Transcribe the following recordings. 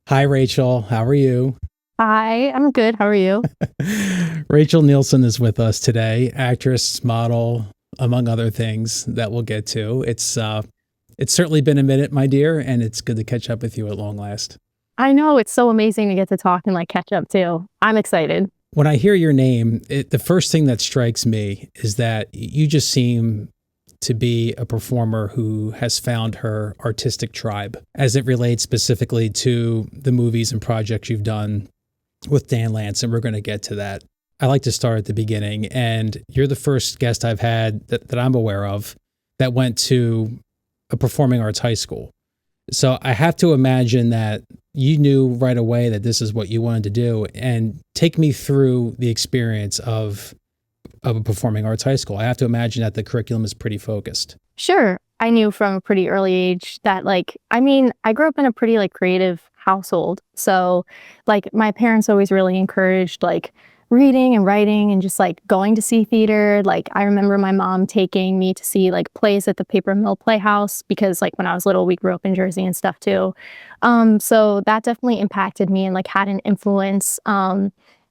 Hi, Rachel. How are you? Hi, I'm good. How are you? Rachel Nielsen is with us today, actress, model, among other things that we'll get to. It's certainly been a minute, my dear, and it's good to catch up with you at long last. I know it's so amazing to get to talk and like catch up too. I'm excited. When I hear your name, the first thing that strikes me is that you just seem to be a performer who has found her artistic tribe as it relates specifically to the movies and projects you've done with Dan Lantz, and we're going to get to that. I like to start at the beginning, and you're the first guest I've had that I'm aware of that went to a performing arts high school. So I have to imagine that you knew right away that this is what you wanted to do, and take me through the experience of a performing arts high school. I have to imagine that the curriculum is pretty focused. Sure, I knew from a pretty early age that I grew up in a pretty creative household. So my parents always really encouraged reading and writing and just going to see theater. I remember my mom taking me to see plays at the Paper Mill Playhouse because when I was little we grew up in Jersey and stuff too. So that definitely impacted me and had an influence.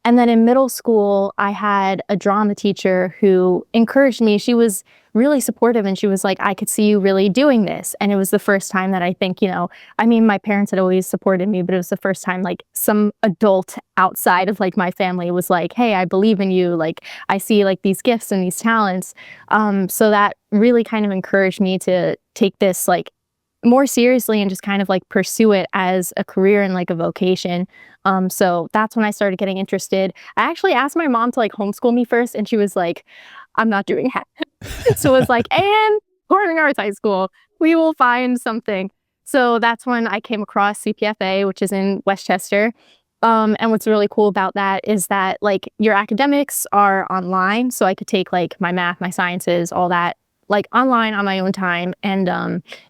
And then in middle school, I had a drama teacher who encouraged me. She was really supportive and she was like, I could see you really doing this. And it was the first time that I think, my parents had always supported me, but it was the first time some adult outside of my family was like, hey, I believe in you. I see these gifts and these talents. So that really kind of encouraged me to take this more seriously and just kind of pursue it as a career and a vocation. So that's when I started getting interested. I actually asked my mom to homeschool me first, and she was like, I'm not doing that. So it was and performing arts high school, we will find something. So that's when I came across CPFA, which is in Westchester. And what's really cool about that is that your academics are online. So I could take my math, my sciences, all that online on my own time. And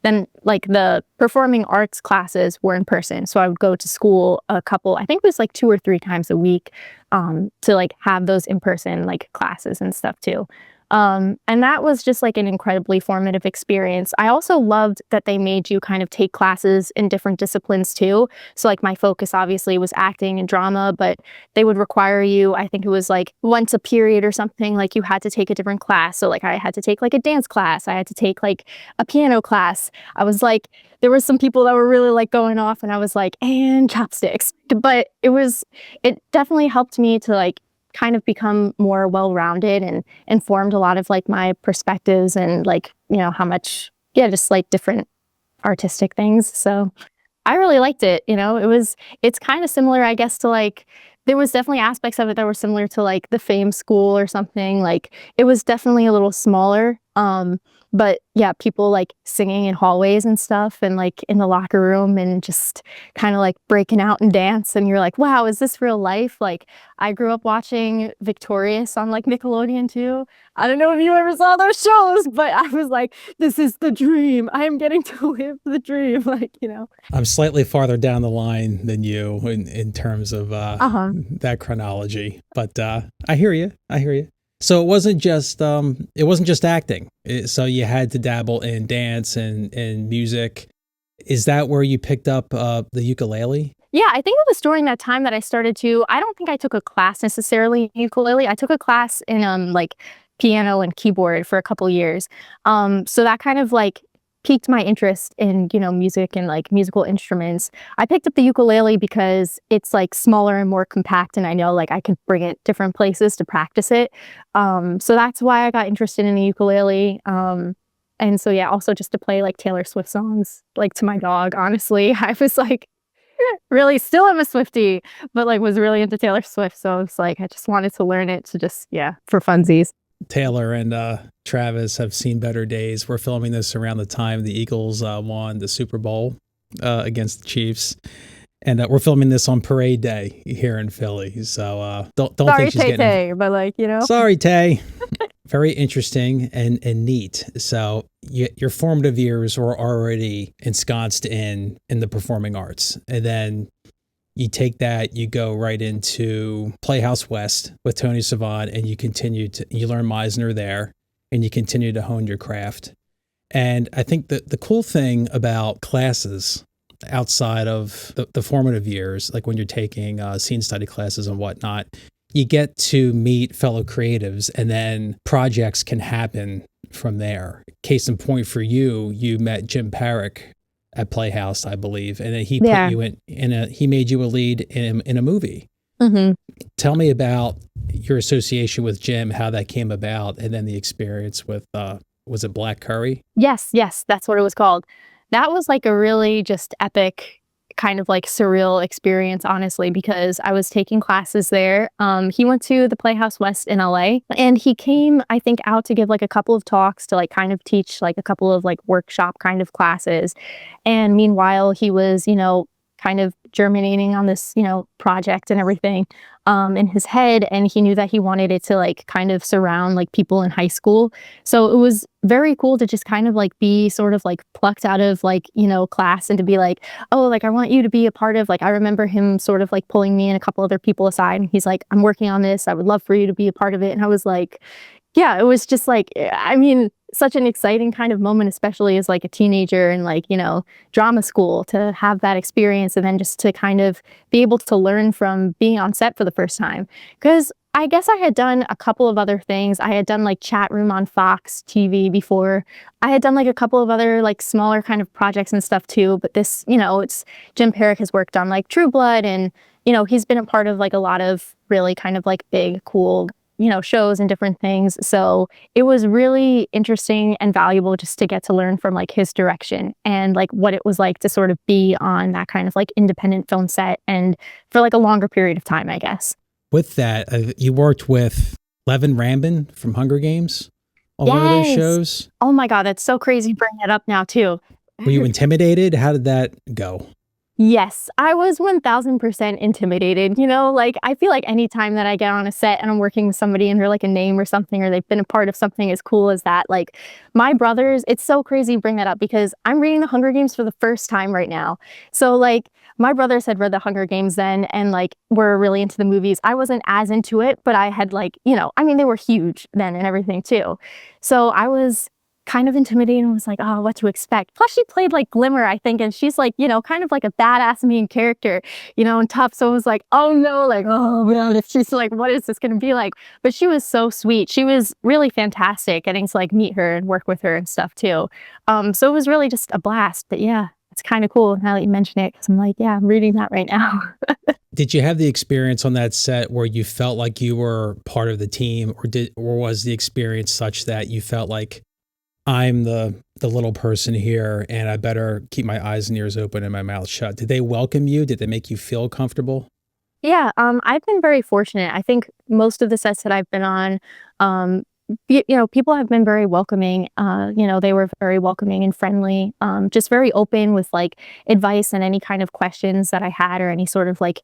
then the performing arts classes were in person. So I would go to school I think it was 2 or 3 times a week to have those in-person classes and stuff too. And that was just an incredibly formative experience. I also loved that they made you kind of take classes in different disciplines too. So my focus obviously was acting and drama, but they would require you, I think it was once a period or something, you had to take a different class. So I had to take a dance class. I had to take a piano class. I was there were some people that were really going off and I was and chopsticks. But it definitely helped me to kind of become more well-rounded and informed a lot of my perspectives and how much, yeah, just different artistic things. So I really liked it. It's kind of similar, I guess, to there was definitely aspects of it that were similar to the Fame School or something. It was definitely a little smaller. But yeah, people singing in hallways and stuff and in the locker room and just kind of breaking out and dance. And you're wow, is this real life? I grew up watching Victorious on Nickelodeon too. I don't know if you ever saw those shows, but I was this is the dream. I am getting to live the dream. I'm slightly farther down the line than you in terms of Uh-huh. that chronology, but I hear you. I hear you. So it wasn't just acting. So you had to dabble in dance and music. Is that where you picked up the ukulele? Yeah, I think it was during that time that I started to, I don't think I took a class necessarily in ukulele. I took a class in piano and keyboard for a couple years. So that kind of piqued my interest in, music and musical instruments. I picked up the ukulele because it's smaller and more compact and I know I could bring it different places to practice it. So that's why I got interested in the ukulele. And so yeah, also just to play Taylor Swift songs to my dog, honestly. I was really still am a Swiftie, but was really into Taylor Swift. So it's I just wanted to learn it to just, yeah, for funsies. Taylor and Travis have seen better days. We're filming this around the time the Eagles won the Super Bowl against the Chiefs. And we're filming this on parade day here in Philly. So don't Sorry, think she's Tay getting... Tay, but Sorry, Tay. Very interesting and neat. So your formative years were already ensconced in the performing arts. And then you take that, you go right into Playhouse West with Tony Savant, and you learn Meisner there, and you continue to hone your craft. And I think that the cool thing about classes outside of the formative years, like when you're taking scene study classes and whatnot, you get to meet fellow creatives and then projects can happen from there. Case in point for you, you met Jim Parrick at Playhouse, I believe, and then he put you he made you a lead in a movie. Mm-hmm. Tell me about your association with Jim, how that came about, and then the experience with, was it Black Curry? Yes, that's what it was called. That was like a really just epic kind of like surreal experience, honestly, because I was taking classes there. He went to the Playhouse West in LA, and he came, I think, out to give like a couple of talks to like kind of teach like a couple of like workshop kind of classes. And meanwhile, he was, kind of germinating on this, project and everything in his head. And he knew that he wanted it to like kind of surround like people in high school. So it was very cool to just kind of like be sort of like plucked out of like, class and to be like, oh, like I want you to be a part of, like, I remember him sort of like pulling me and a couple other people aside. And he's like, I'm working on this. I would love for you to be a part of it. And I was like, yeah, it was just like, I mean, such an exciting kind of moment, especially as like a teenager and like, drama school, to have that experience and then just to kind of be able to learn from being on set for the first time. Because I guess I had done a couple of other things. I had done like chat room on Fox TV before. I had done like a couple of other like smaller kind of projects and stuff too. But this, it's Jim Parrick has worked on like True Blood, and, he's been a part of like a lot of really kind of like big, cool, shows and different things. So it was really interesting and valuable just to get to learn from like his direction and like what it was like to sort of be on that kind of like independent film set and for like a longer period of time, I guess. With that, you worked with Levin Rambin from Hunger Games on one of those shows. Oh my God, that's so crazy bringing it up now too. Were you intimidated? How did that go? Yes, I was 1000% intimidated. Like I feel like anytime that I get on a set and I'm working with somebody and they're like a name or something, or they've been a part of something as cool as that, like my brothers, it's so crazy to bring that up because I'm reading the Hunger Games for the first time right now. So like my brothers had read the Hunger Games then and like were really into the movies. I wasn't as into it, but I had like, they were huge then and everything too. So I was kind of intimidated and was like, oh, what to expect. Plus she played like Glimmer, I think, and she's like, kind of like a badass main character, and tough. So it was like, oh no, like, oh man, if she's like, what is this going to be like? But she was so sweet. She was really fantastic getting to like meet her and work with her and stuff too. So it was really just a blast. But yeah, it's kind of cool now that you mention it, because I'm like, yeah, I'm reading that right now. Did you have the experience on that set where you felt like you were part of the team, or was the experience such that you felt like, I'm the little person here and I better keep my eyes and ears open and my mouth shut? Did they welcome you? Did they make you feel comfortable? Yeah, I've been very fortunate. I think most of the sets that I've been on, people have been very welcoming. They were very welcoming and friendly, just very open with like advice and any kind of questions that I had, or any sort of like,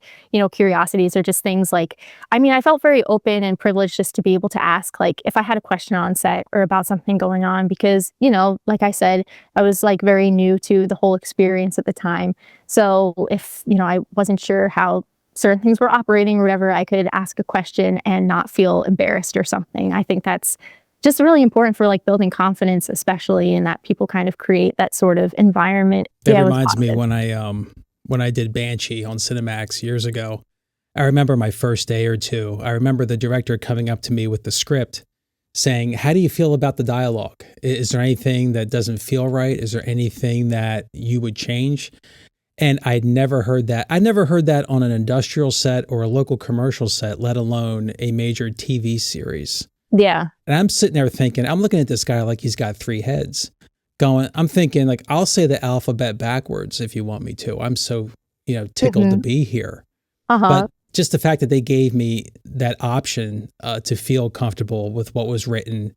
curiosities or just things like, I felt very open and privileged just to be able to ask, like, if I had a question on set or about something going on, because, like I said, I was like very new to the whole experience at the time. So if, I wasn't sure how certain things were operating or whatever, I could ask a question and not feel embarrassed or something. I think that's just really important for like building confidence, especially in that people kind of create that sort of environment. That reminds me when I did Banshee on Cinemax years ago. I remember my first day or two. I remember the director coming up to me with the script saying, how do you feel about the dialogue? Is there anything that doesn't feel right? Is there anything that you would change? And I'd never heard that. I never heard that on an industrial set or a local commercial set, let alone a major TV series. Yeah. And I'm sitting there thinking, I'm looking at this guy like he's got three heads. I'm thinking like, I'll say the alphabet backwards if you want me to. I'm so, tickled to be here. But just the fact that they gave me that option to feel comfortable with what was written,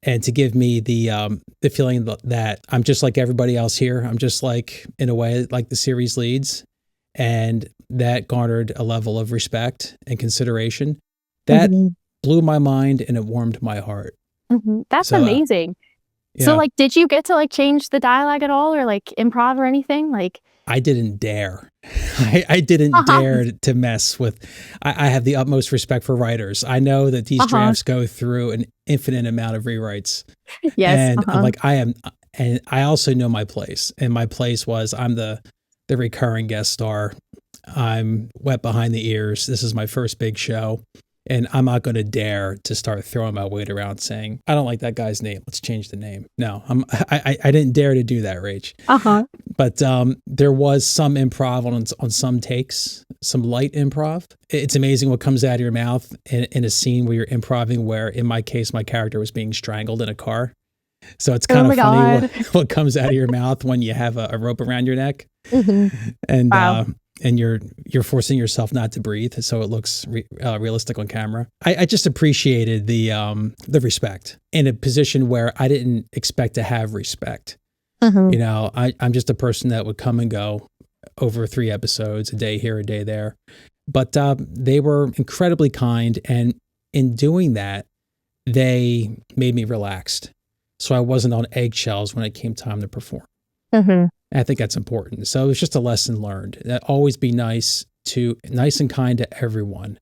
and to give me the feeling that I'm just like everybody else here. I'm just like, in a way, like the series leads. And that garnered a level of respect and consideration. That blew my mind and it warmed my heart. That's amazing. Yeah. So like, did you get to like change the dialogue at all, or like improv or anything? Like, I didn't dare. I didn't dare to mess with. I have the utmost respect for writers. I know that these drafts go through an infinite amount of rewrites. Yes. And I'm like, and I also know my place. And my place was, I'm the the recurring guest star. I'm wet behind the ears. This is my first big show. And I'm not going to dare to start throwing my weight around saying, I don't like that guy's name. Let's change the name. No, I didn't dare to do that, Rach. But there was some improv on some takes, some light improv. It's amazing what comes out of your mouth in a scene where you're improving, where in my case, my character was being strangled in a car. So it's kind of funny what comes out of your mouth when you have a rope around your neck. And Wow. And you're forcing yourself not to breathe, so it looks realistic on camera. I just appreciated the respect in a position where I didn't expect to have respect. You know, I'm just a person that would come and go over 3 episodes, a day here, a day there. But they were incredibly kind, and in doing that, they made me relaxed, so I wasn't on eggshells when it came time to perform. I think that's important. So it was just a lesson learned. That always be nice and kind to everyone.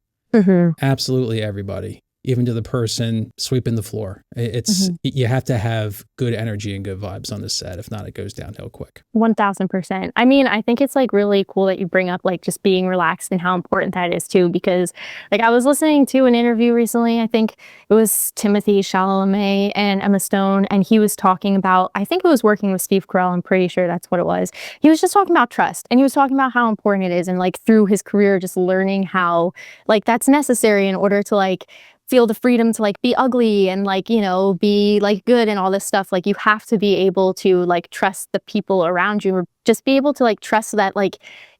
Absolutely everybody, even to the person sweeping the floor. It's you have to have good energy and good vibes on the set. If not, it goes downhill quick. 1000%. I mean, I think it's like really cool that you bring up like just being relaxed and how important that is too, because like I was listening to an interview recently. I think it was Timothy Chalamet and Emma Stone, and he was talking about, I think it was working with Steve Carell. I'm pretty sure that's what it was. He was just talking about trust, and he was talking about how important it is, and like through his career, just learning how like that's necessary in order to like feel the freedom to like be ugly and like, you know, be like good and all this stuff. Like you have to be able to like trust the people around you, or just be able to like trust that like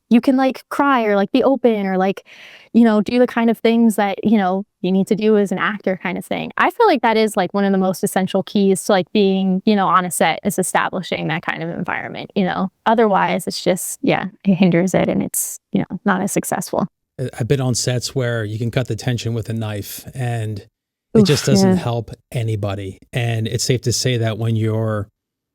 you can like cry or like be open or like, you know, do the kind of things that, you know, you need to do as an actor kind of thing. I feel like that is like one of the most essential keys to like being, you know, on a set, is establishing that kind of environment, you know. Otherwise it's just, yeah, it hinders it and it's, you know, not as successful. I've been on sets where you can cut the tension with a knife, and it just doesn't help anybody. And it's safe to say that when you're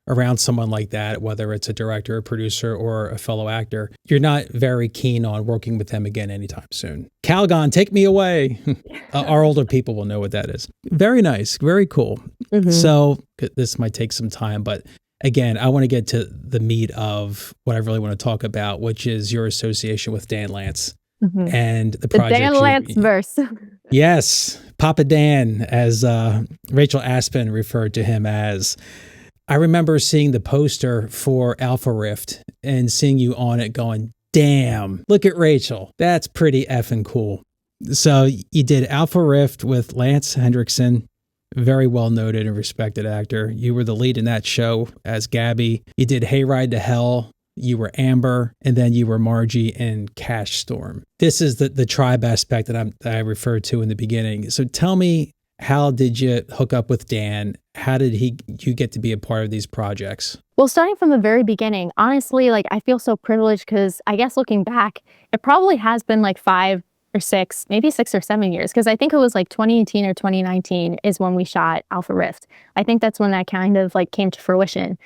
around someone like that, whether it's a director, a producer, or a fellow actor, you're not very keen on working with them again anytime soon. Calgon, take me away. Our older people will know what that is. Very nice. Very cool. So this might take some time, but again, I want to get to the meat of what I really want to talk about, which is your association with Dan Lantz. And the project. The Dan Lantz verse. Yes, Papa Dan, as Rachel Aspen referred to him as. I remember seeing the poster for Alpha Rift and seeing you on it going, damn, look at Rachel. That's pretty effing cool. So you did Alpha Rift with Lance Henriksen, very well noted and respected actor. You were the lead in that show as Gabby. You did Hayride to Hell. You were Amber, and then you were Margie in Cash Storm. This is the tribe aspect that I referred to in the beginning. So tell me, how did you hook up with Dan? How did you get to be a part of these projects? Well, starting from the very beginning, honestly, like I feel so privileged because I guess looking back, it probably has been like 5 or 6, maybe 6 or 7 years, because I think it was like 2018 or 2019 is when we shot Alpha Rift. I think that's when that kind of like came to fruition.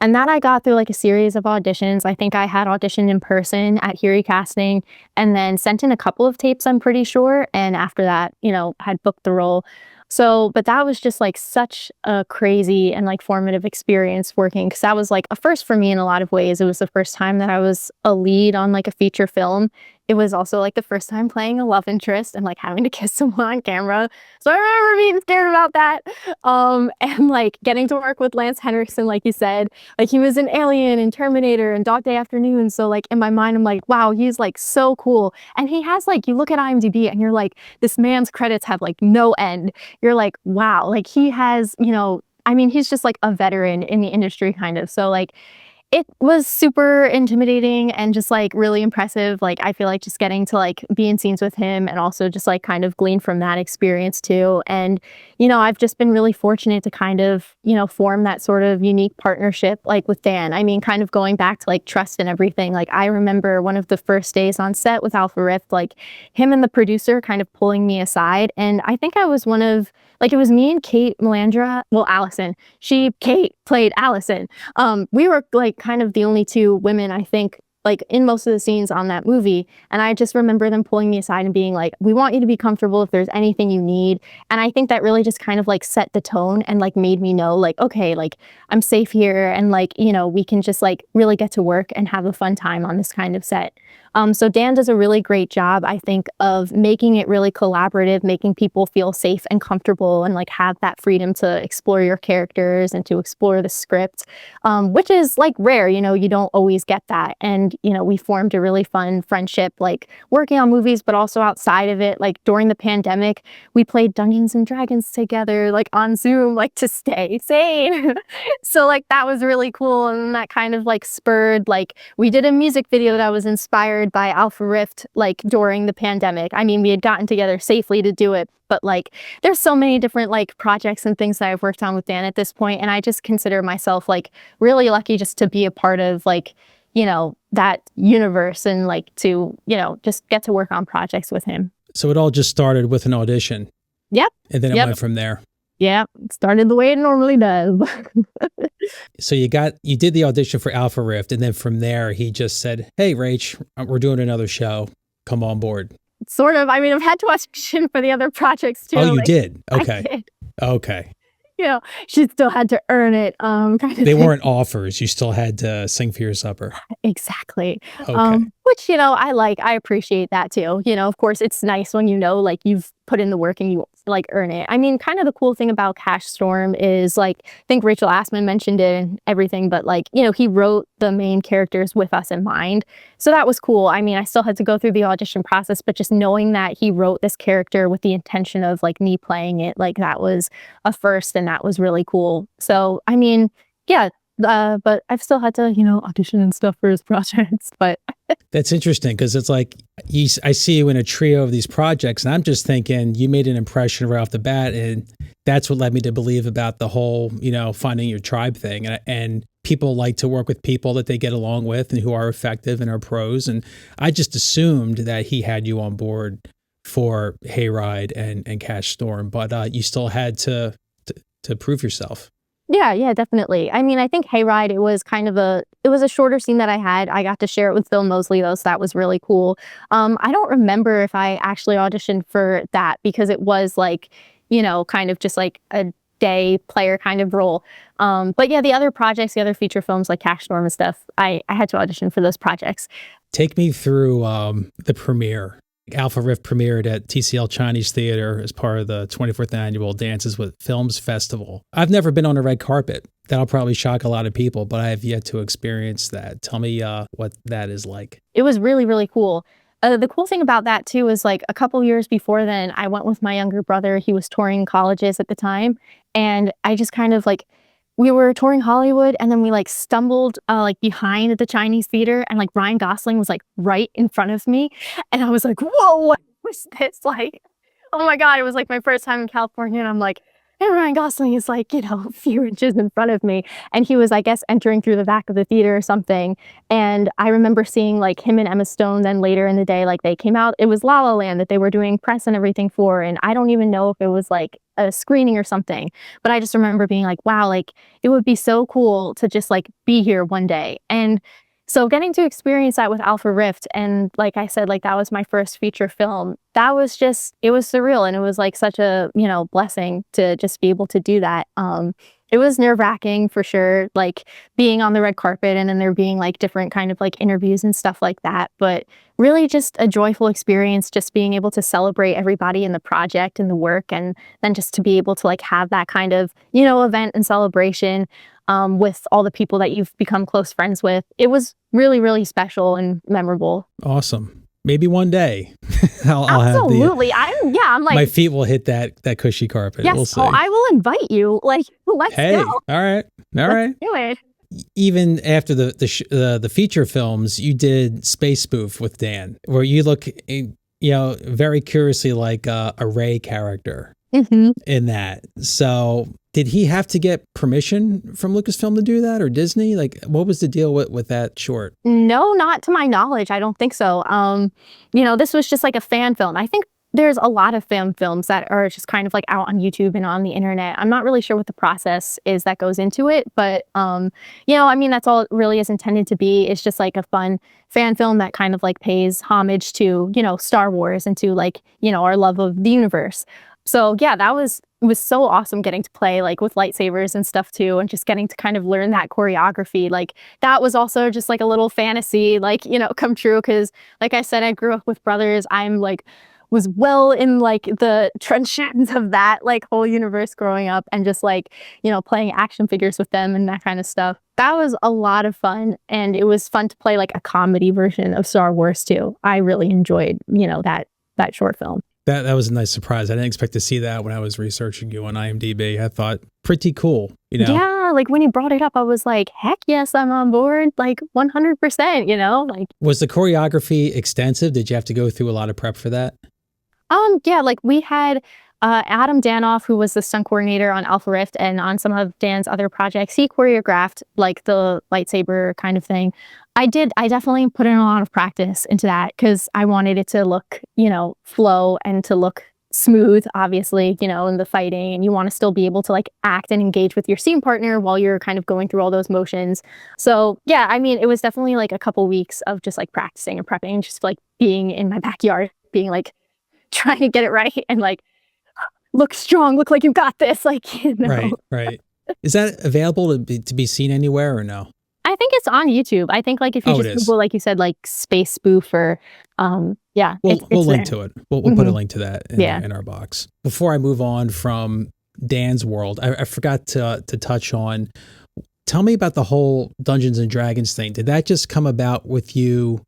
And that I got through like a series of auditions. I think I had auditioned in person at Herein Casting and then sent in a couple of tapes, I'm pretty sure. And after that, you know, had booked the role. So, but that was just like such a crazy and like formative experience working, because that was like a first for me in a lot of ways. It was the first time that I was a lead on like a feature film. It was also like the first time playing a love interest and like having to kiss someone on camera. So I remember being scared about that. And like getting to work with Lance Henriksen, like you said, like he was in Alien and Terminator and Dog Day Afternoon. So like in my mind, I'm like, wow, he's like so cool. And he has like, you look at IMDb and you're like, this man's credits have like no end. You're like, wow, like he has, you know, I mean, he's just like a veteran in the industry kind of. So like, it was super intimidating and just like really impressive. Like I feel like just getting to like be in scenes with him and also just like kind of glean from that experience too. And, you know, I've just been really fortunate to kind of, you know, form that sort of unique partnership like with Dan. I mean, kind of going back to like trust and everything. Like I remember one of the first days on set with Alpha Rift, like him and the producer kind of pulling me aside. And I think I was one of, like it was me and Kate Melandra, well, Kate played Allison. We were like kind of the only 2 women, I think, like in most of the scenes on that movie. And I just remember them pulling me aside and being like, we want you to be comfortable if there's anything you need. And I think that really just kind of like set the tone and like made me know like, okay, like I'm safe here. And like, we can just like really get to work and have a fun time on this kind of set. So Dan does a really great job, I think, of making it really collaborative, making people feel safe and comfortable and like have that freedom to explore your characters and to explore the script, which is like rare, you don't always get that. And, we formed a really fun friendship, like working on movies, but also outside of it. Like during the pandemic, we played Dungeons and Dragons together, like on Zoom, like to stay sane. So like that was really cool. And that kind of like spurred, like we did a music video that was inspired by Alpha Rift, like during the pandemic. I mean, we had gotten together safely to do it, but like there's so many different like projects and things that I've worked on with Dan at this point, and I just consider myself like really lucky just to be a part of like that universe and like to just get to work on projects with him. So it all just started with an audition. Yep. And then it went from there. Yeah, it started the way it normally does. So you did the audition for Alpha Rift, and then from there he just said, "Hey, Rach, we're doing another show. Come on board." Sort of. I mean, I've had to audition for the other projects too. Oh, you did? Okay. I did. Okay. She still had to earn it. Kind of they thing. weren't offers. You still had to sing for your supper. Exactly. Okay. Which, I appreciate that too. Of course, it's nice when like you've put in the work and you like earn it. I mean, kind of the cool thing about Cash Storm is like, I think Rachel Assman mentioned it and everything, but like, he wrote the main characters with us in mind. So that was cool. I mean, I still had to go through the audition process, but just knowing that he wrote this character with the intention of like me playing it, like that was a first and that was really cool. So, I mean, yeah, but I've still had to, audition and stuff for his projects, but. That's interesting because it's like I see you in a trio of these projects and I'm just thinking you made an impression right off the bat, and that's what led me to believe about the whole, finding your tribe thing. And people like to work with people that they get along with and who are effective and are pros. And I just assumed that he had you on board for Hayride and Cash Storm, but you still had to prove yourself. Yeah, definitely. I mean, I think Hayride, it was a shorter scene that I had. I got to share it with Phil Mosley though, so that was really cool. I don't remember if I actually auditioned for that because it was like, kind of just like a day player kind of role. But yeah, the other projects, the other feature films like Cash Storm and stuff, I had to audition for those projects. Take me through the premiere. Alpha Rift premiered at TCL Chinese Theater as part of the 24th annual Dances with Films Festival. I've never been on a red carpet. That'll probably shock a lot of people, but I have yet to experience that. Tell me what that is like. It was really, really cool. The cool thing about that too is like a couple years before then, I went with my younger brother. He was touring colleges at the time. And I just kind of like, we were touring Hollywood and then we like stumbled like behind the Chinese theater and like Ryan Gosling was like right in front of me. And I was like, whoa, what was this? Like, oh my God, it was like my first time in California. And I'm like, and Ryan Gosling is like, a few inches in front of me. And he was, I guess, entering through the back of the theater or something. And I remember seeing like him and Emma Stone then later in the day, like they came out, it was La La Land that they were doing press and everything for. And I don't even know if it was like a screening or something, but I just remember being like, wow, like it would be so cool to just like be here one day. And so getting to experience that with Alpha Rift, and like I said, like that was my first feature film, that was just, it was surreal. And it was like such a, blessing to just be able to do that. It was nerve-wracking for sure, like being on the red carpet and then there being like different kind of like interviews and stuff like that. But really just a joyful experience, just being able to celebrate everybody in the project and the work. And then just to be able to like have that kind of, event and celebration with all the people that you've become close friends with. It was really, really special and memorable. Awesome. Maybe one day I'll absolutely. I'm like, my feet will hit that cushy carpet. Yes. We'll see. Oh, I will invite you. Like, let's go. All right. Let's do it. Even after the feature films, you did Space Spoof with Dan, where you look, very curiously like a Ray character in that. So did he have to get permission from Lucasfilm to do that, or Disney? Like, what was the deal with that short? No, not to my knowledge. I don't think so. This was just like a fan film. I think there's a lot of fan films that are just kind of like out on YouTube and on the internet. I'm not really sure what the process is that goes into it, but I mean, that's all it really is intended to be. It's just like a fun fan film that kind of like pays homage to, Star Wars and to like, our love of the universe. So yeah, that was so awesome getting to play like with lightsabers and stuff too, and just getting to kind of learn that choreography. Like that was also just like a little fantasy, like, come true. Cause like I said, I grew up with brothers. I'm like, was well in like the trenches of that like whole universe growing up, and just like, playing action figures with them and that kind of stuff. That was a lot of fun. And it was fun to play like a comedy version of Star Wars too. I really enjoyed, that short film. That was a nice surprise. I didn't expect to see that when I was researching you on IMDb. I thought pretty cool, Yeah, like when you brought it up, I was like, heck yes, I'm on board, like 100%, like. Was the choreography extensive? Did you have to go through a lot of prep for that? Yeah, like we had Adam Danoff, who was the stunt coordinator on Alpha Rift and on some of Dan's other projects. He choreographed like the lightsaber kind of thing. I definitely put in a lot of practice into that because I wanted it to look, flow and to look smooth, obviously, in the fighting. And you want to still be able to like act and engage with your scene partner while you're kind of going through all those motions. So yeah, I mean, it was definitely like a couple weeks of just like practicing and prepping, just like being in my backyard, being like trying to get it right and like look strong, look like you've got this, like, Right. Is that available to be seen anywhere or no? I think it's on YouTube. I think like if you just Google, like you said, like space spoof or yeah. We'll link to it. We'll put a link to that in our box. Before I move on from Dan's world, I forgot to touch on, tell me about the whole Dungeons and Dragons thing. Did that just come about with you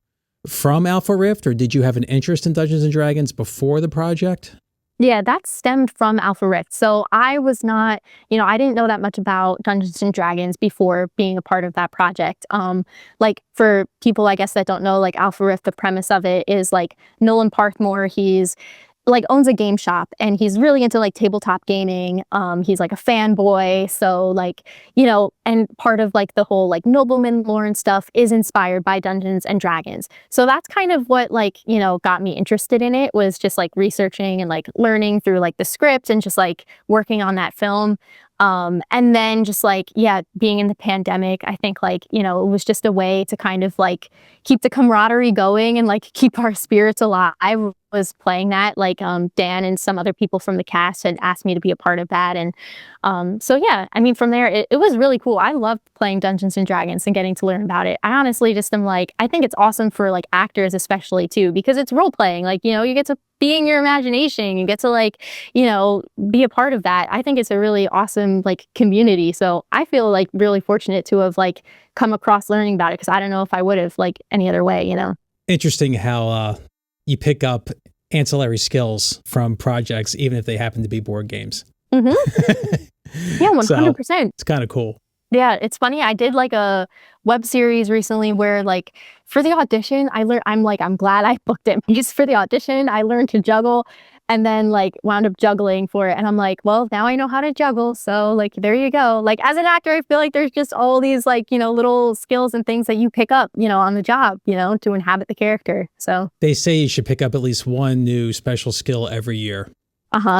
from Alpha Rift, or did you have an interest in Dungeons and Dragons before the project? Yeah, that stemmed from Alpha Rift. So I was not, I didn't know that much about Dungeons and Dragons before being a part of that project. Like for people, I guess, that don't know, like Alpha Rift, the premise of it is like Nolan Parthmore, he's like owns a game shop and he's really into like tabletop gaming. He's like a fanboy. So like, and part of like the whole like nobleman lore and stuff is inspired by Dungeons and Dragons. So that's kind of what like, got me interested in it, was just like researching and like learning through like the script and just like working on that film. And then just like, yeah, being in the pandemic, I think like, it was just a way to kind of like keep the camaraderie going and like keep our spirits alive. I was playing that, like Dan and some other people from the cast had asked me to be a part of that. And so yeah, I mean, from there, it was really cool. I loved playing Dungeons and Dragons and getting to learn about it. I honestly just am like, I think it's awesome for like actors especially too, because it's role playing. Like, you get to be in your imagination, you get to like, be a part of that. I think it's a really awesome like community. So I feel like really fortunate to have like come across learning about it, because I don't know if I would have like any other way, Interesting how you pick up ancillary skills from projects, even if they happen to be board games. Mm-hmm. Yeah, 100%. So, it's kind of cool. Yeah, it's funny. I did like a web series recently where like for the audition, I'm glad I booked it. Just for the audition, I learned to juggle and then like wound up juggling for it. And I'm like, well, now I know how to juggle. So like, there you go. Like as an actor, I feel like there's just all these like, little skills and things that you pick up, on the job, to inhabit the character. So they say you should pick up at least one new special skill every year,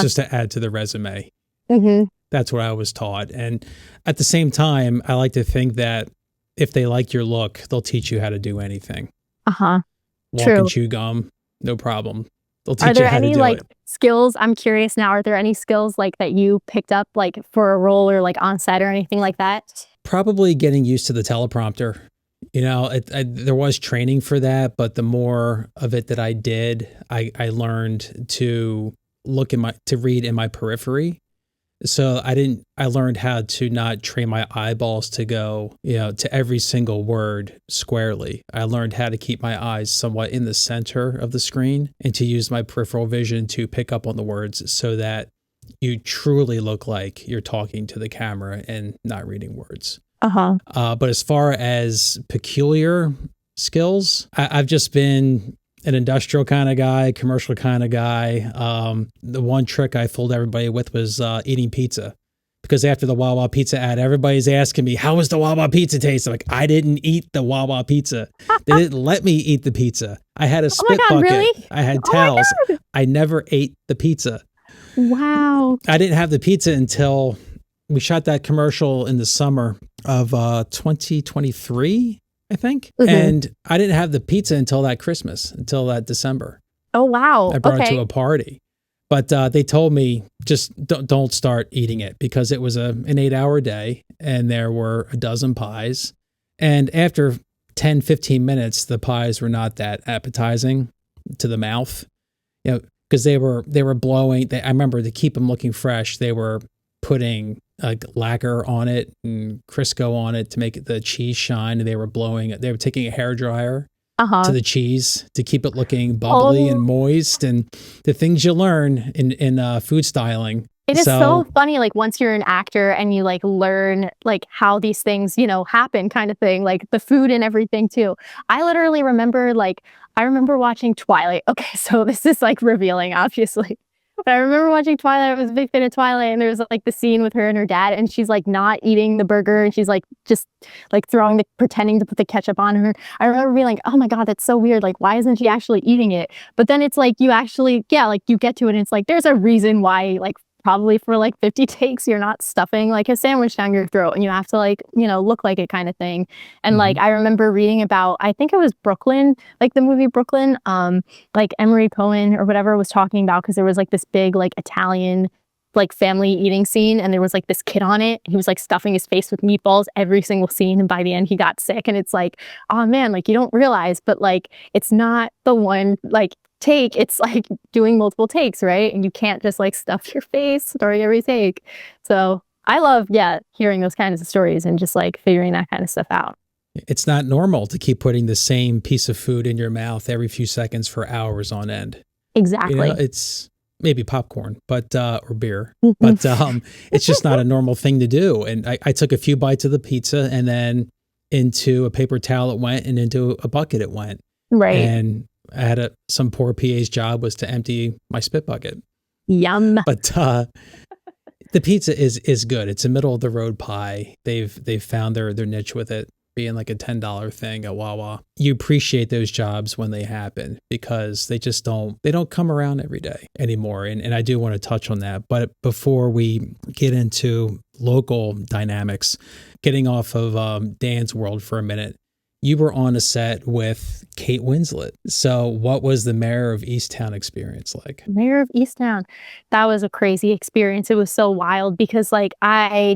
just to add to the resume. Mm-hmm. That's what I was taught. And at the same time, I like to think that if they like your look, they'll teach you how to do anything. Walk and chew gum, no problem. They'll teach you how to do it. Are there any like skills? I'm curious now. Are there any skills like that you picked up like for a role or like on set or anything like that? Probably getting used to the teleprompter. There was training for that, but the more of it that I did, I learned to read in my periphery. So I learned how to not train my eyeballs to go, to every single word squarely. I learned how to keep my eyes somewhat in the center of the screen and to use my peripheral vision to pick up on the words so that you truly look like you're talking to the camera and not reading words. But as far as peculiar skills, I've just been an industrial kind of guy, commercial kind of guy. The one trick I fooled everybody with was eating pizza. because after the Wawa pizza ad, everybody's asking me, how was the Wawa pizza taste? I'm like, I didn't eat the Wawa pizza. They didn't let me eat the pizza. I had a spit bucket. Really? I had towels. I never ate the pizza. Wow. I didn't have the pizza until we shot that commercial in the summer of 2023, I think. Mm-hmm. And I didn't have the pizza until that Christmas, until that December. Oh, wow. I brought it to a party. But they told me just don't start eating it because it was an 8-hour day and there were a dozen pies. And after 10, 15 minutes, the pies were not that appetizing to the mouth, you know, because they were blowing. I remember to keep them looking fresh, they were putting lacquer on it and Crisco on it to make the cheese shine. And they were taking a hairdryer to the cheese to keep it looking bubbly and moist, and the things you learn in food styling. It is so funny, like once you're an actor and you like learn like how these things, you know, happen kind of thing, like the food and everything too. I literally remember watching Twilight. Okay, so this is like revealing, obviously. But I remember watching Twilight. I was a big fan of Twilight, and there was like the scene with her and her dad, and she's like not eating the burger, and she's like just like pretending to put the ketchup on her. I remember being like, oh my God, that's so weird. Like, why isn't she actually eating it? But then it's like you actually, like you get to it, and it's like there's a reason why, like probably for like 50 takes, you're not stuffing like a sandwich down your throat, and you have to like, you know, look like it kind of thing. And like I remember reading about, I think it was Brooklyn, like the movie Brooklyn, like Emery Cohen or whatever was talking about, because there was like this big like Italian like family eating scene, and there was like this kid on it. He was like stuffing his face with meatballs every single scene, and by the end he got sick. And it's like, oh man, like you don't realize, but like it's not the one like take, it's like doing multiple takes, right? And you can't just like stuff your face during every take. So I love hearing those kinds of stories and just like figuring that kind of stuff out. It's not normal to keep putting the same piece of food in your mouth every few seconds for hours on end. Exactly. You know, it's maybe popcorn, but or beer, but it's just not a normal thing to do. And I took a few bites of the pizza, and then into a paper towel it went, and into a bucket it went. Right. And I had some poor PA's job was to empty my spit bucket. Yum. But the pizza is good. It's a middle of the road pie. They've found their niche with it being like a $10 thing at Wawa. You appreciate those jobs when they happen, because they don't come around every day anymore. And I do want to touch on that. But before we get into local dynamics, getting off of Dan's world for a minute, you were on a set with Kate Winslet. So what was the Mare of Easttown experience like? Mare of Easttown. That was a crazy experience. It was so wild because like I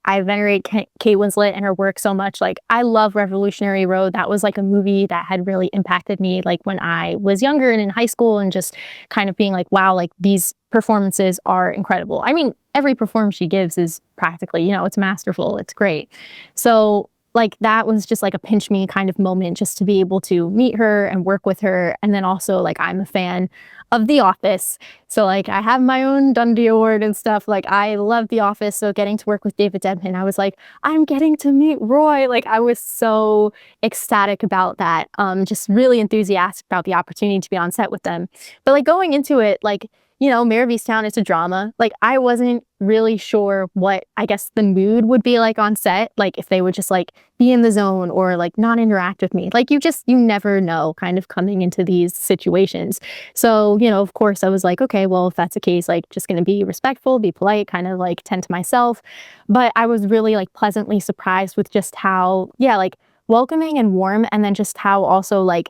venerate Kate Winslet and her work so much. Like I love Revolutionary Road. That was like a movie that had really impacted me like when I was younger and in high school, and just kind of being like, wow, like these performances are incredible. I mean, every performance she gives is practically, you know, it's masterful. It's great. So like that was just like a pinch me kind of moment, just to be able to meet her and work with her. And then also like I'm a fan of The Office. So like I have my own Dundie Award and stuff. Like I love The Office. So getting to work with David Denman, I was like, I'm getting to meet Roy. Like I was so ecstatic about that. Just really enthusiastic about the opportunity to be on set with them. But like going into it, like, you know, Mare of Easttown is a drama. Like I wasn't really sure what, I guess, the mood would be like on set. Like if they would just like be in the zone or like not interact with me. Like you never know kind of coming into these situations. So, you know, of course I was like, okay, well, if that's the case, like just going to be respectful, be polite, kind of like tend to myself. But I was really like pleasantly surprised with just how, like welcoming and warm. And then just how also like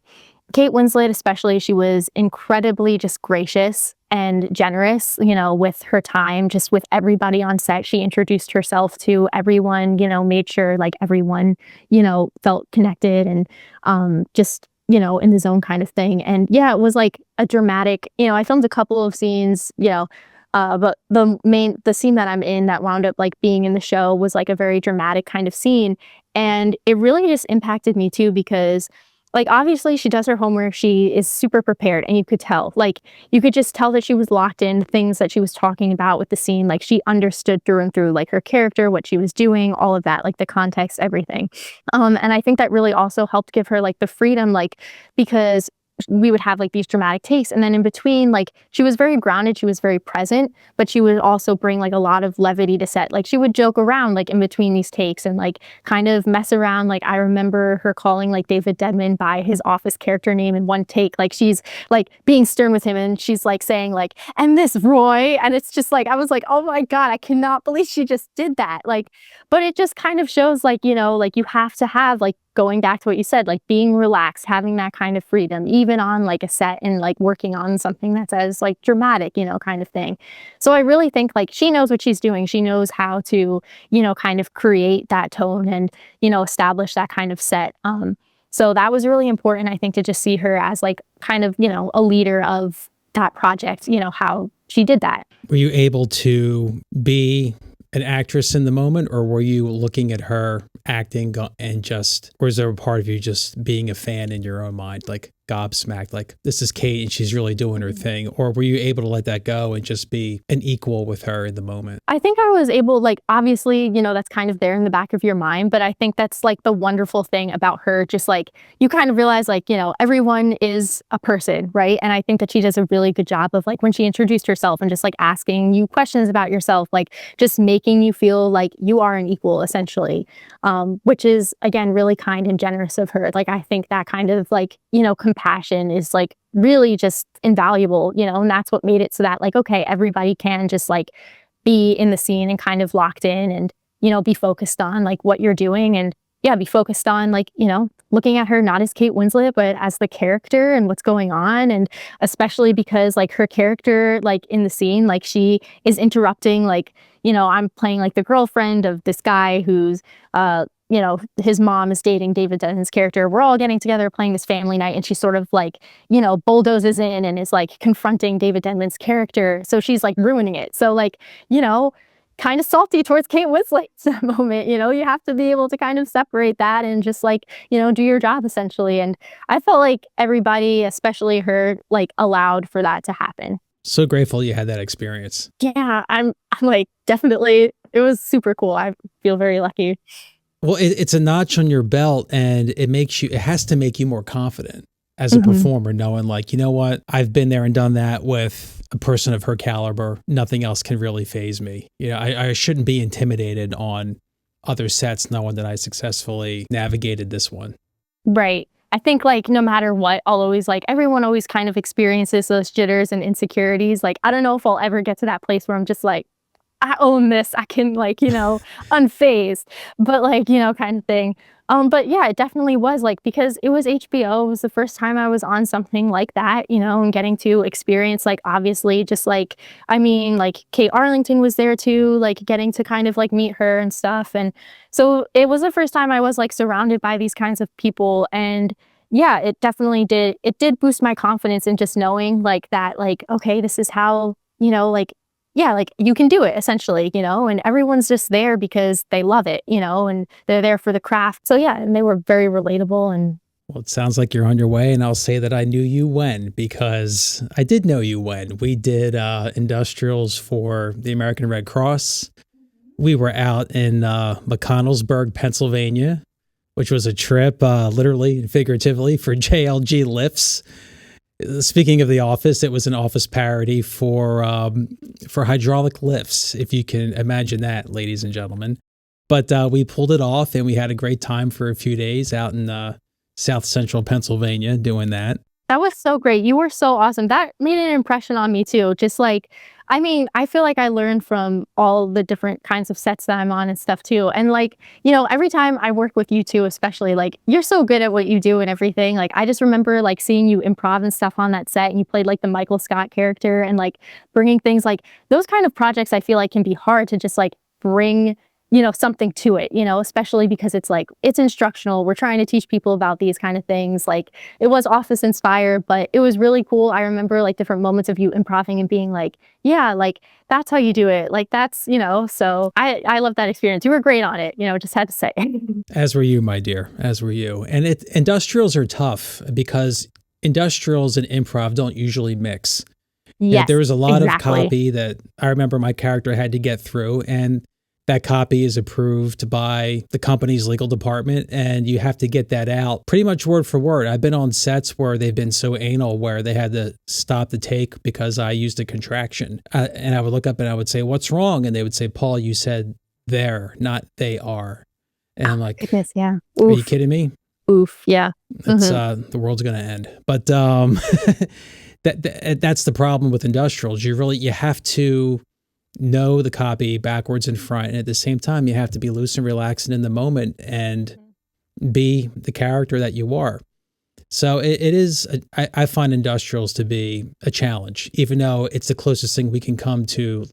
Kate Winslet, especially, she was incredibly just gracious and generous, you know, with her time, just with everybody on set. She introduced herself to everyone, you know, made sure like everyone, you know, felt connected and just, you know, in the zone kind of thing. And it was like a dramatic, you know, I filmed a couple of scenes, you know, but the scene that I'm in that wound up like being in the show was like a very dramatic kind of scene. And it really just impacted me too, because like, obviously, she does her homework. She is super prepared, and you could tell. Like, you could just tell that she was locked in things that she was talking about with the scene. Like, she understood through and through, like, her character, what she was doing, all of that, like, the context, everything. And I think that really also helped give her, like, the freedom, like, because we would have like these dramatic takes, and then in between, like, she was very grounded, she was very present, but she would also bring like a lot of levity to set. Like, she would joke around like in between these takes and like kind of mess around. Like, I remember her calling like David Denman by his office character name in one take. Like, she's like being stern with him, and she's like saying like, "And this Roy," and it's just like, I was like, oh my God, I cannot believe she just did that. Like, but it just kind of shows like, like you have to have, like, going back to what you said, like being relaxed, having that kind of freedom, even on like a set and like working on something that's as like dramatic, kind of thing. So I really think like she knows what she's doing. She knows how to, kind of create that tone and, establish that kind of set. So that was really important, I think, to just see her as like kind of, a leader of that project, how she did that. Were you able to be an actress in the moment, or were you looking at her acting and just, or is there a part of you just being a fan in your own mind, like gobsmacked, like this is Kate and she's really doing her thing? Or were you able to let that go and just be an equal with her in the moment? I think I was able, like, obviously, that's kind of there in the back of your mind, but I think that's like the wonderful thing about her. Just like, you kind of realize like, everyone is a person, right? And I think that she does a really good job of like, when she introduced herself and just like asking you questions about yourself, like just making you feel like you are an equal, essentially, which is, again, really kind and generous of her. Like, I think that kind of like, compassion is like really just invaluable, and that's what made it so that like, okay, everybody can just like be in the scene and kind of locked in and, be focused on like what you're doing, and be focused on like, looking at her not as Kate Winslet, but as the character and what's going on. And especially because like her character, like in the scene, like she is interrupting, like, I'm playing like the girlfriend of this guy who's, his mom is dating David Denman's character. We're all getting together playing this family night, and she sort of like, bulldozes in and is like confronting David Denman's character. So she's like ruining it. So like, kind of salty towards Kate Winslet at that moment. You have to be able to kind of separate that and just like, do your job essentially. And I felt like everybody, especially her, like allowed for that to happen. So grateful you had that experience. Yeah, I'm like, definitely, it was super cool. I feel very lucky. Well, it's a notch on your belt, and it has to make you more confident as a performer, knowing like, you know what, I've been there and done that with a person of her caliber. Nothing else can really faze me. I shouldn't be intimidated on other sets, knowing that I successfully navigated this one. Right. I think like no matter what, everyone always kind of experiences those jitters and insecurities. Like, I don't know if I'll ever get to that place where I'm just like, I own this. I can like, unfazed, but like, kind of thing. But yeah, it definitely was like, because it was HBO, it was the first time I was on something like that, and getting to experience, like, obviously just like, I mean, like Kate Arlington was there too, like getting to kind of like meet her and stuff. And so it was the first time I was like surrounded by these kinds of people. And yeah, it definitely did. It did boost my confidence in just knowing like that, like, okay, this is how, like, yeah, like you can do it essentially, and everyone's just there because they love it, and they're there for the craft. So yeah, and they were very relatable. And well, it sounds like you're on your way, and I'll say that I knew you when, because I did know you when. We did industrials for the American Red Cross. We were out in McConnellsburg, Pennsylvania, which was a trip, literally and figuratively, for JLG lifts. Speaking of The Office, it was an Office parody for hydraulic lifts, if you can imagine that, ladies and gentlemen. But we pulled it off, and we had a great time for a few days out in South Central Pennsylvania doing that. That was so great. You were so awesome. That made an impression on me too. Just like, I mean, I feel like I learned from all the different kinds of sets that I'm on and stuff too. And like, every time I work with you too, especially, like, you're so good at what you do and everything. Like, I just remember like seeing you improv and stuff on that set, and you played like the Michael Scott character, and like bringing things like those kind of projects I feel like can be hard to just like bring something to it, especially because it's like, it's instructional. We're trying to teach people about these kind of things. Like, it was Office inspired, but it was really cool. I remember like different moments of you improving and being like, yeah, like that's how you do it. Like, that's, so I love that experience. You were great on it, just had to say. As were you, my dear, as were you. And industrials are tough because industrials and improv don't usually mix. Yes, there was a lot of copy that I remember my character had to get through, and that copy is approved by the company's legal department, and you have to get that out pretty much word for word. I've been on sets where they've been so anal where they had to stop the take because I used a contraction. And I would look up and I would say, "What's wrong?" And they would say, "Paul, you said they're, not they are." And I'm like, goodness, yeah. Are you kidding me? Oof, yeah. It's the world's going to end. But that's the problem with industrials. You have to know the copy backwards and front, and at the same time, you have to be loose and relaxed and in the moment and be the character that you are. So it is. I find industrials to be a challenge, even though it's the closest thing we can come to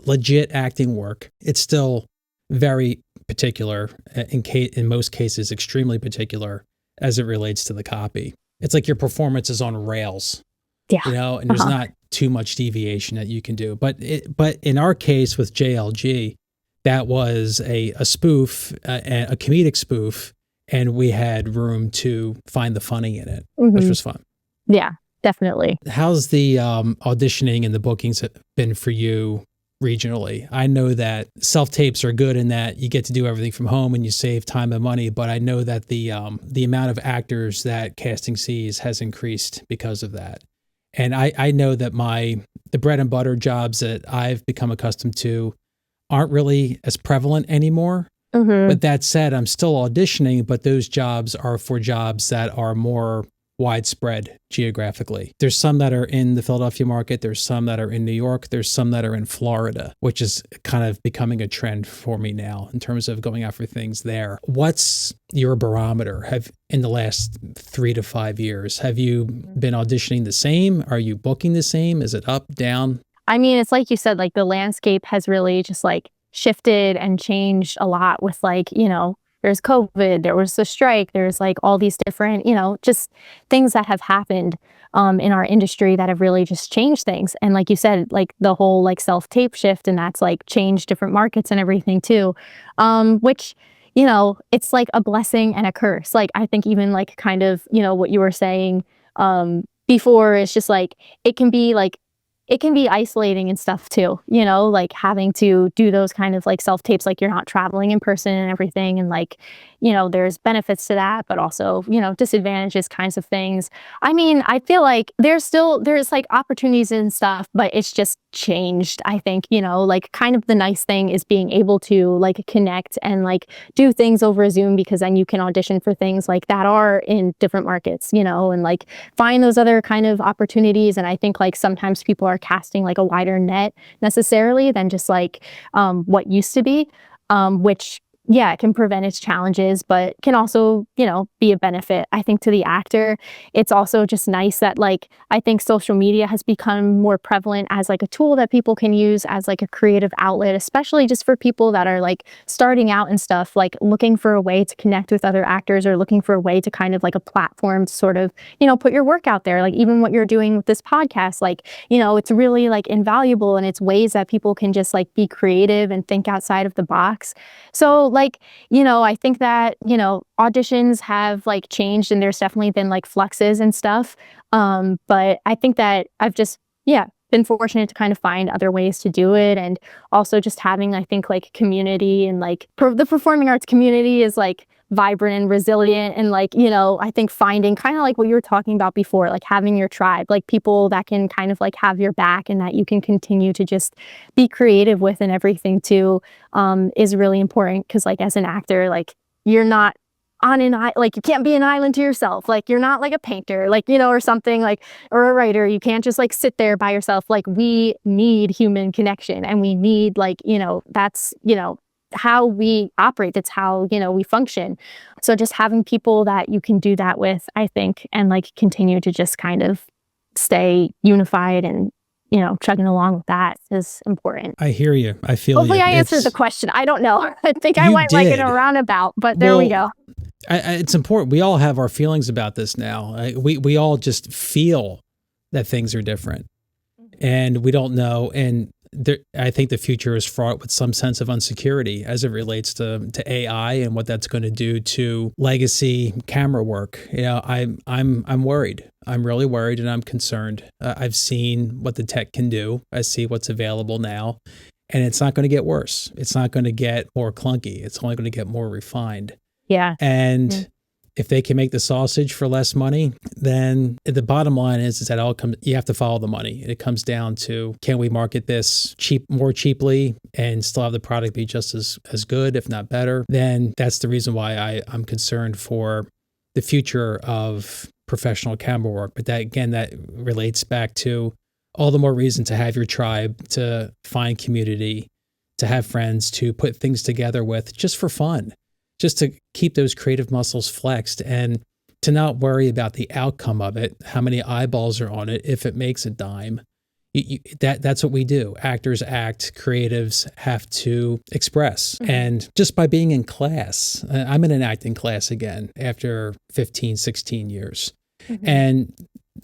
legit acting work. It's still very particular, in most cases, extremely particular as it relates to the copy. It's like your performance is on rails, and there's not too much deviation that you can do. But in our case with JLG, that was a spoof, a comedic spoof, and we had room to find the funny in it, which was fun. Yeah, definitely. How's the auditioning and the bookings been for you regionally? I know that self-tapes are good in that you get to do everything from home and you save time and money, but I know that the amount of actors that casting sees has increased because of that. And I know that the bread and butter jobs that I've become accustomed to aren't really as prevalent anymore. But that said, I'm still auditioning, but those jobs are for jobs that are more widespread geographically. There's some that are in the Philadelphia market. There's some that are in New York. There's some that are in Florida, which is kind of becoming a trend for me now in terms of going out for things there. What's your barometer? In the last 3 to 5 years, have you been auditioning the same? Are you booking the same? Is it up, down? I mean, it's like you said, like the landscape has really just like shifted and changed a lot with like, there's COVID, there was the strike, there's like all these different, just things that have happened in our industry that have really just changed things. And like you said, like the whole like self-tape shift, and that's like changed different markets and everything too, which, it's like a blessing and a curse. Like I think even like kind of, what you were saying before, is just like, it can be isolating and stuff too, like having to do those kind of like self-tapes, like you're not traveling in person and everything. And like, there's benefits to that, but also, disadvantages kinds of things. I mean, I feel like there's like opportunities and stuff, but it's just changed. I think, like kind of the nice thing is being able to like connect and like do things over Zoom, because then you can audition for things like that are in different markets, and like find those other kind of opportunities. And I think like sometimes people are casting like a wider net necessarily than just like what used to be, which it can prevent its challenges, but can also, be a benefit, I think, to the actor. It's also just nice that like, I think social media has become more prevalent as like a tool that people can use as like a creative outlet, especially just for people that are like starting out and stuff, like looking for a way to connect with other actors, or looking for a way to kind of like a platform to sort of, put your work out there. Like even what you're doing with this podcast, like, it's really like invaluable, and it's ways that people can just like be creative and think outside of the box. So like, I think that, auditions have like changed, and there's definitely been like fluxes and stuff. But I think that I've just, been fortunate to kind of find other ways to do it. And also just having, I think, like community, and like the performing arts community is like vibrant and resilient. And like, I think finding kind of like what you were talking about before, like having your tribe, like people that can kind of like have your back and that you can continue to just be creative with and everything too, is really important. Cause like as an actor, like you're not on an island, like you can't be an island to yourself. Like you're not like a painter, like, or something like, or a writer. You can't just like sit there by yourself. Like we need human connection, and we need like, that's, how we operate. That's how, we function. So just having people that you can do that with, I think, and like continue to just kind of stay unified and, chugging along with that is important. I hear you. I feel Hopefully you. I answered the question. I don't know. I think I went like in a roundabout, but there we go. It's important. We all have our feelings about this now. We all just feel that things are different, and we don't know. And I think the future is fraught with some sense of insecurity as it relates to AI and what that's going to do to legacy camera work. I'm worried. I'm really worried, and I'm concerned. I've seen what the tech can do. I see what's available now, and it's not going to get worse. It's not going to get more clunky. It's only going to get more refined. Yeah. And if they can make the sausage for less money, then the bottom line is that all comes, you have to follow the money. It comes down to, can we market this more cheaply and still have the product be just as good, if not better? Then that's the reason why I'm concerned for the future of professional camera work. But that, again, that relates back to all the more reason to have your tribe, to find community, to have friends, to put things together with just for fun, just to keep those creative muscles flexed and to not worry about the outcome of it, how many eyeballs are on it, if it makes a dime. That's what we do. Actors act, creatives have to express. And just by being in class, I'm in an acting class again after 15, 16 years. And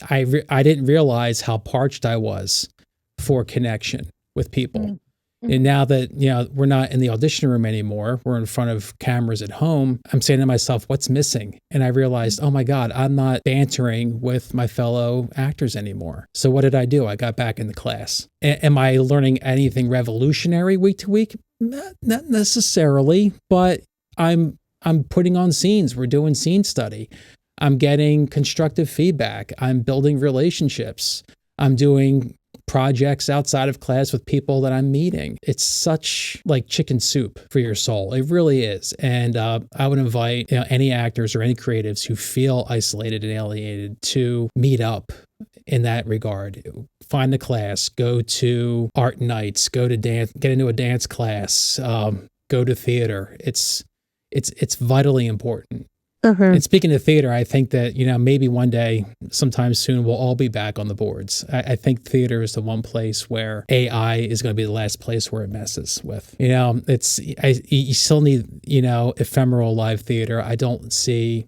I didn't realize how parched I was for connection with people. And now that, we're not in the audition room anymore, we're in front of cameras at home, I'm saying to myself, what's missing? And I realized, oh my God, I'm not bantering with my fellow actors anymore. So what did I do? I got back in the class. Am I learning anything revolutionary week to week? Not necessarily, but I'm putting on scenes. We're doing scene study. I'm getting constructive feedback. I'm building relationships. I'm doing projects outside of class with people that I'm meeting. It's such like chicken soup for your soul. It really is. And I would invite any actors or any creatives who feel isolated and alienated to meet up in that regard. Find a class, go to art nights, go to dance, get into a dance class, go to theater. It's vitally important. And speaking of theater, I think that, maybe one day, sometime soon, we'll all be back on the boards. I think theater is the one place where AI is going to be the last place where it messes with. You still need, ephemeral live theater. I don't see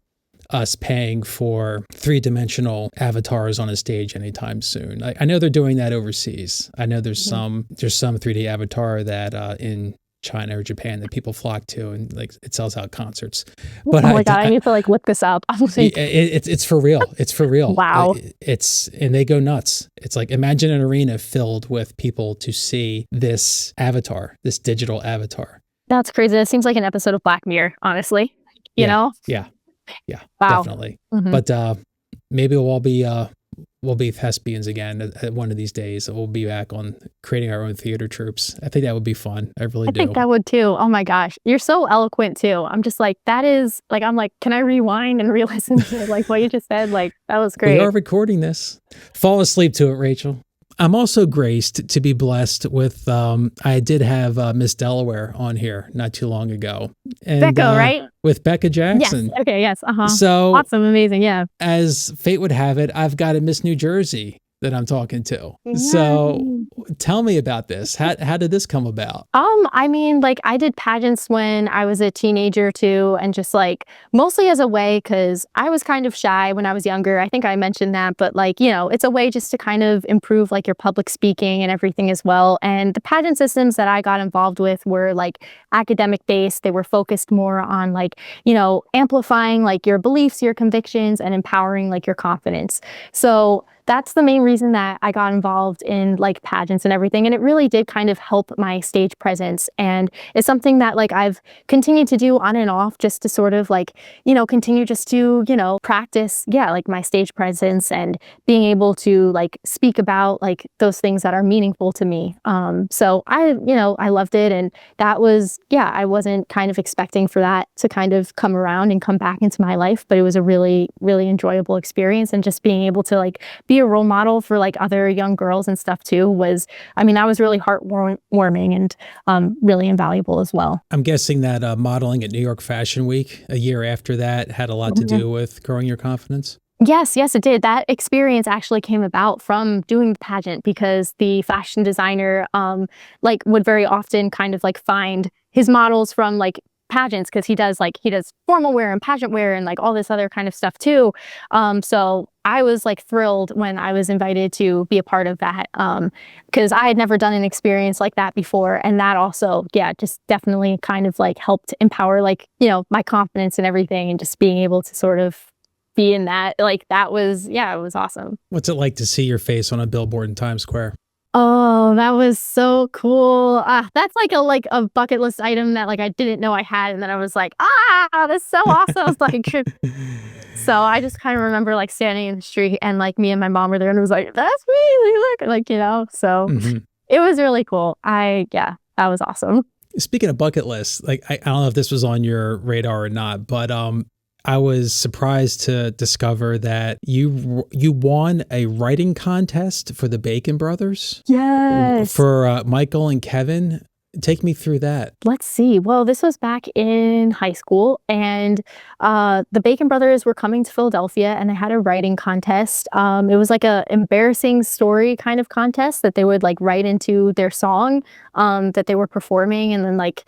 us paying for three-dimensional avatars on a stage anytime soon. I know they're doing that overseas. I know there's some 3D avatar that in China or Japan that people flock to, and like it sells out concerts. But oh my God, I need to look this up. I was like, it's for real. It's for real. Wow. And they go nuts. It's like, imagine an arena filled with people to see this avatar, this digital avatar. That's crazy. That seems like an episode of Black Mirror, honestly. You know? Yeah. Wow. Definitely. But maybe we'll be thespians again at one of these days. We'll be back on creating our own theater troupes. I think that would be fun. I really do. I think that would too. Oh my gosh. You're so eloquent too. I'm just like, that is like, I'm like, can I rewind and re-listen to like what you just said? Like, that was great. We are recording this. Fall asleep to it, Rachel. I'm also graced to be blessed with, I did have Miss Delaware on here not too long ago. And, Becca, right? With Becca Jackson. Yes. Okay. Yes. So awesome. Amazing. Yeah. As fate would have it, I've got a Miss New Jersey that I'm talking to. Yay. So tell me about this. How did this come about? I mean, like I did pageants when I was a teenager too, and just like mostly as a way, because I was kind of shy when I was younger. I think I mentioned that, but like, it's a way just to kind of improve like your public speaking and everything as well. And the pageant systems that I got involved with were like academic based. They were focused more on like, amplifying like your beliefs, your convictions, and empowering like your confidence. So that's the main reason that I got involved in like pageants and everything. And it really did kind of help my stage presence. And it's something that like I've continued to do on and off just to sort of like, continue just to, practice, like my stage presence and being able to like speak about like those things that are meaningful to me. So I loved it. And that was, I wasn't kind of expecting for that to kind of come around and come back into my life, but it was a really, really enjoyable experience. And just being able to like be a role model for like other young girls and stuff too was, that was really heartwarming and really invaluable as well. I'm guessing that modeling at New York Fashion Week a year after that had a lot to do with growing your confidence? Yes, it did. That experience actually came about from doing the pageant, because the fashion designer would very often kind of like find his models from like pageants, because he does formal wear and pageant wear and like all this other kind of stuff too. So I was like thrilled when I was invited to be a part of that, because I had never done an experience like that before. And that also, just definitely kind of like helped empower like, my confidence and everything, and just being able to sort of be in that, like that was, it was awesome. What's it like to see your face on a billboard in Times Square? Oh, that was so cool. That's like a bucket list item that like I didn't know I had, and then I was like, that's so awesome. I was like, so I just kind of remember like standing in the street and like me and my mom were there, and it was like, that's me, look, like so Hmm. it was really cool. Yeah, that was awesome. Speaking of bucket lists, like I don't know if this was on your radar or not, but I was surprised to discover that you won a writing contest for the Bacon Brothers. Yes. For Michael and Kevin. Take me through that. Let's see. Well, this was back in high school, and the Bacon Brothers were coming to Philadelphia, and they had a writing contest. It was like a embarrassing story kind of contest that they would like write into their song that they were performing, and then like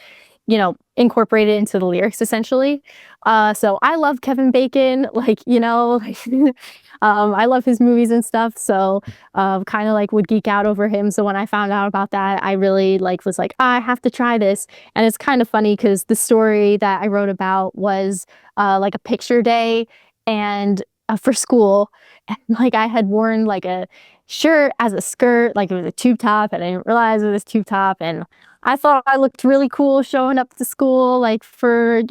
incorporate it into the lyrics essentially. So I love Kevin Bacon, like I love his movies and stuff, so kind of like would geek out over him. So when I found out about that, I really like was like, I have to try this. And it's kind of funny because the story that I wrote about was like a picture day and for school, and like I had worn like a shirt as a skirt, like it was a tube top, and I didn't realize it was tube top, and I thought I looked really cool showing up to school, like for,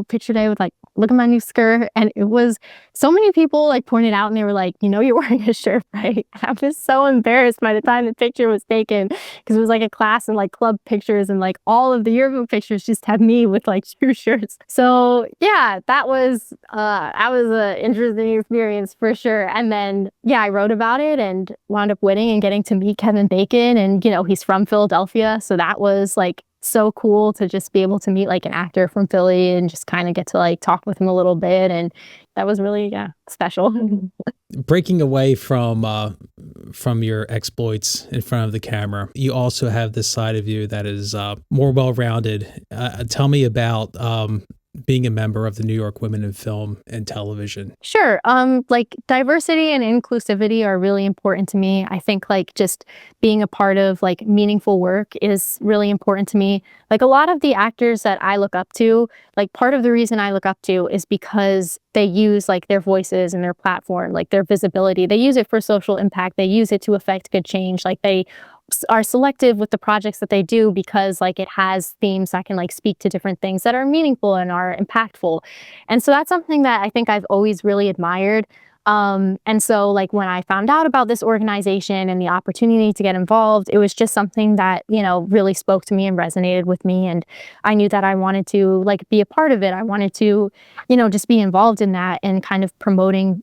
picture day with like, look at my new skirt. And it was so many people like pointed out and they were like, you're wearing a shirt, right? And I was so embarrassed by the time the picture was taken because it was like a class and like club pictures, and like all of the yearbook pictures just had me with like two shirts. So yeah, that was an interesting experience for sure. And then yeah, I wrote about it and wound up winning and getting to meet Kevin Bacon, and he's from Philadelphia, so that was like so cool to just be able to meet like an actor from Philly and just kind of get to like talk with him a little bit, and that was really special. Breaking away from your exploits in front of the camera, you also have this side of you that is more well-rounded. Tell me about being a member of the New York Women in Film and Television. Sure. Like diversity and inclusivity are really important to me. I think like just being a part of like meaningful work is really important to me. Like a lot of the actors that I look up to, like part of the reason I look up to is because they use like their voices and their platform, like their visibility. They use it for social impact. They use it to affect good change. Like they are selective with the projects that they do because like it has themes that can like speak to different things that are meaningful and are impactful. And so that's something that I think I've always really admired. And so like when I found out about this organization and the opportunity to get involved, it was just something that, really spoke to me and resonated with me. And I knew that I wanted to like be a part of it. I wanted to, just be involved in that and kind of promoting,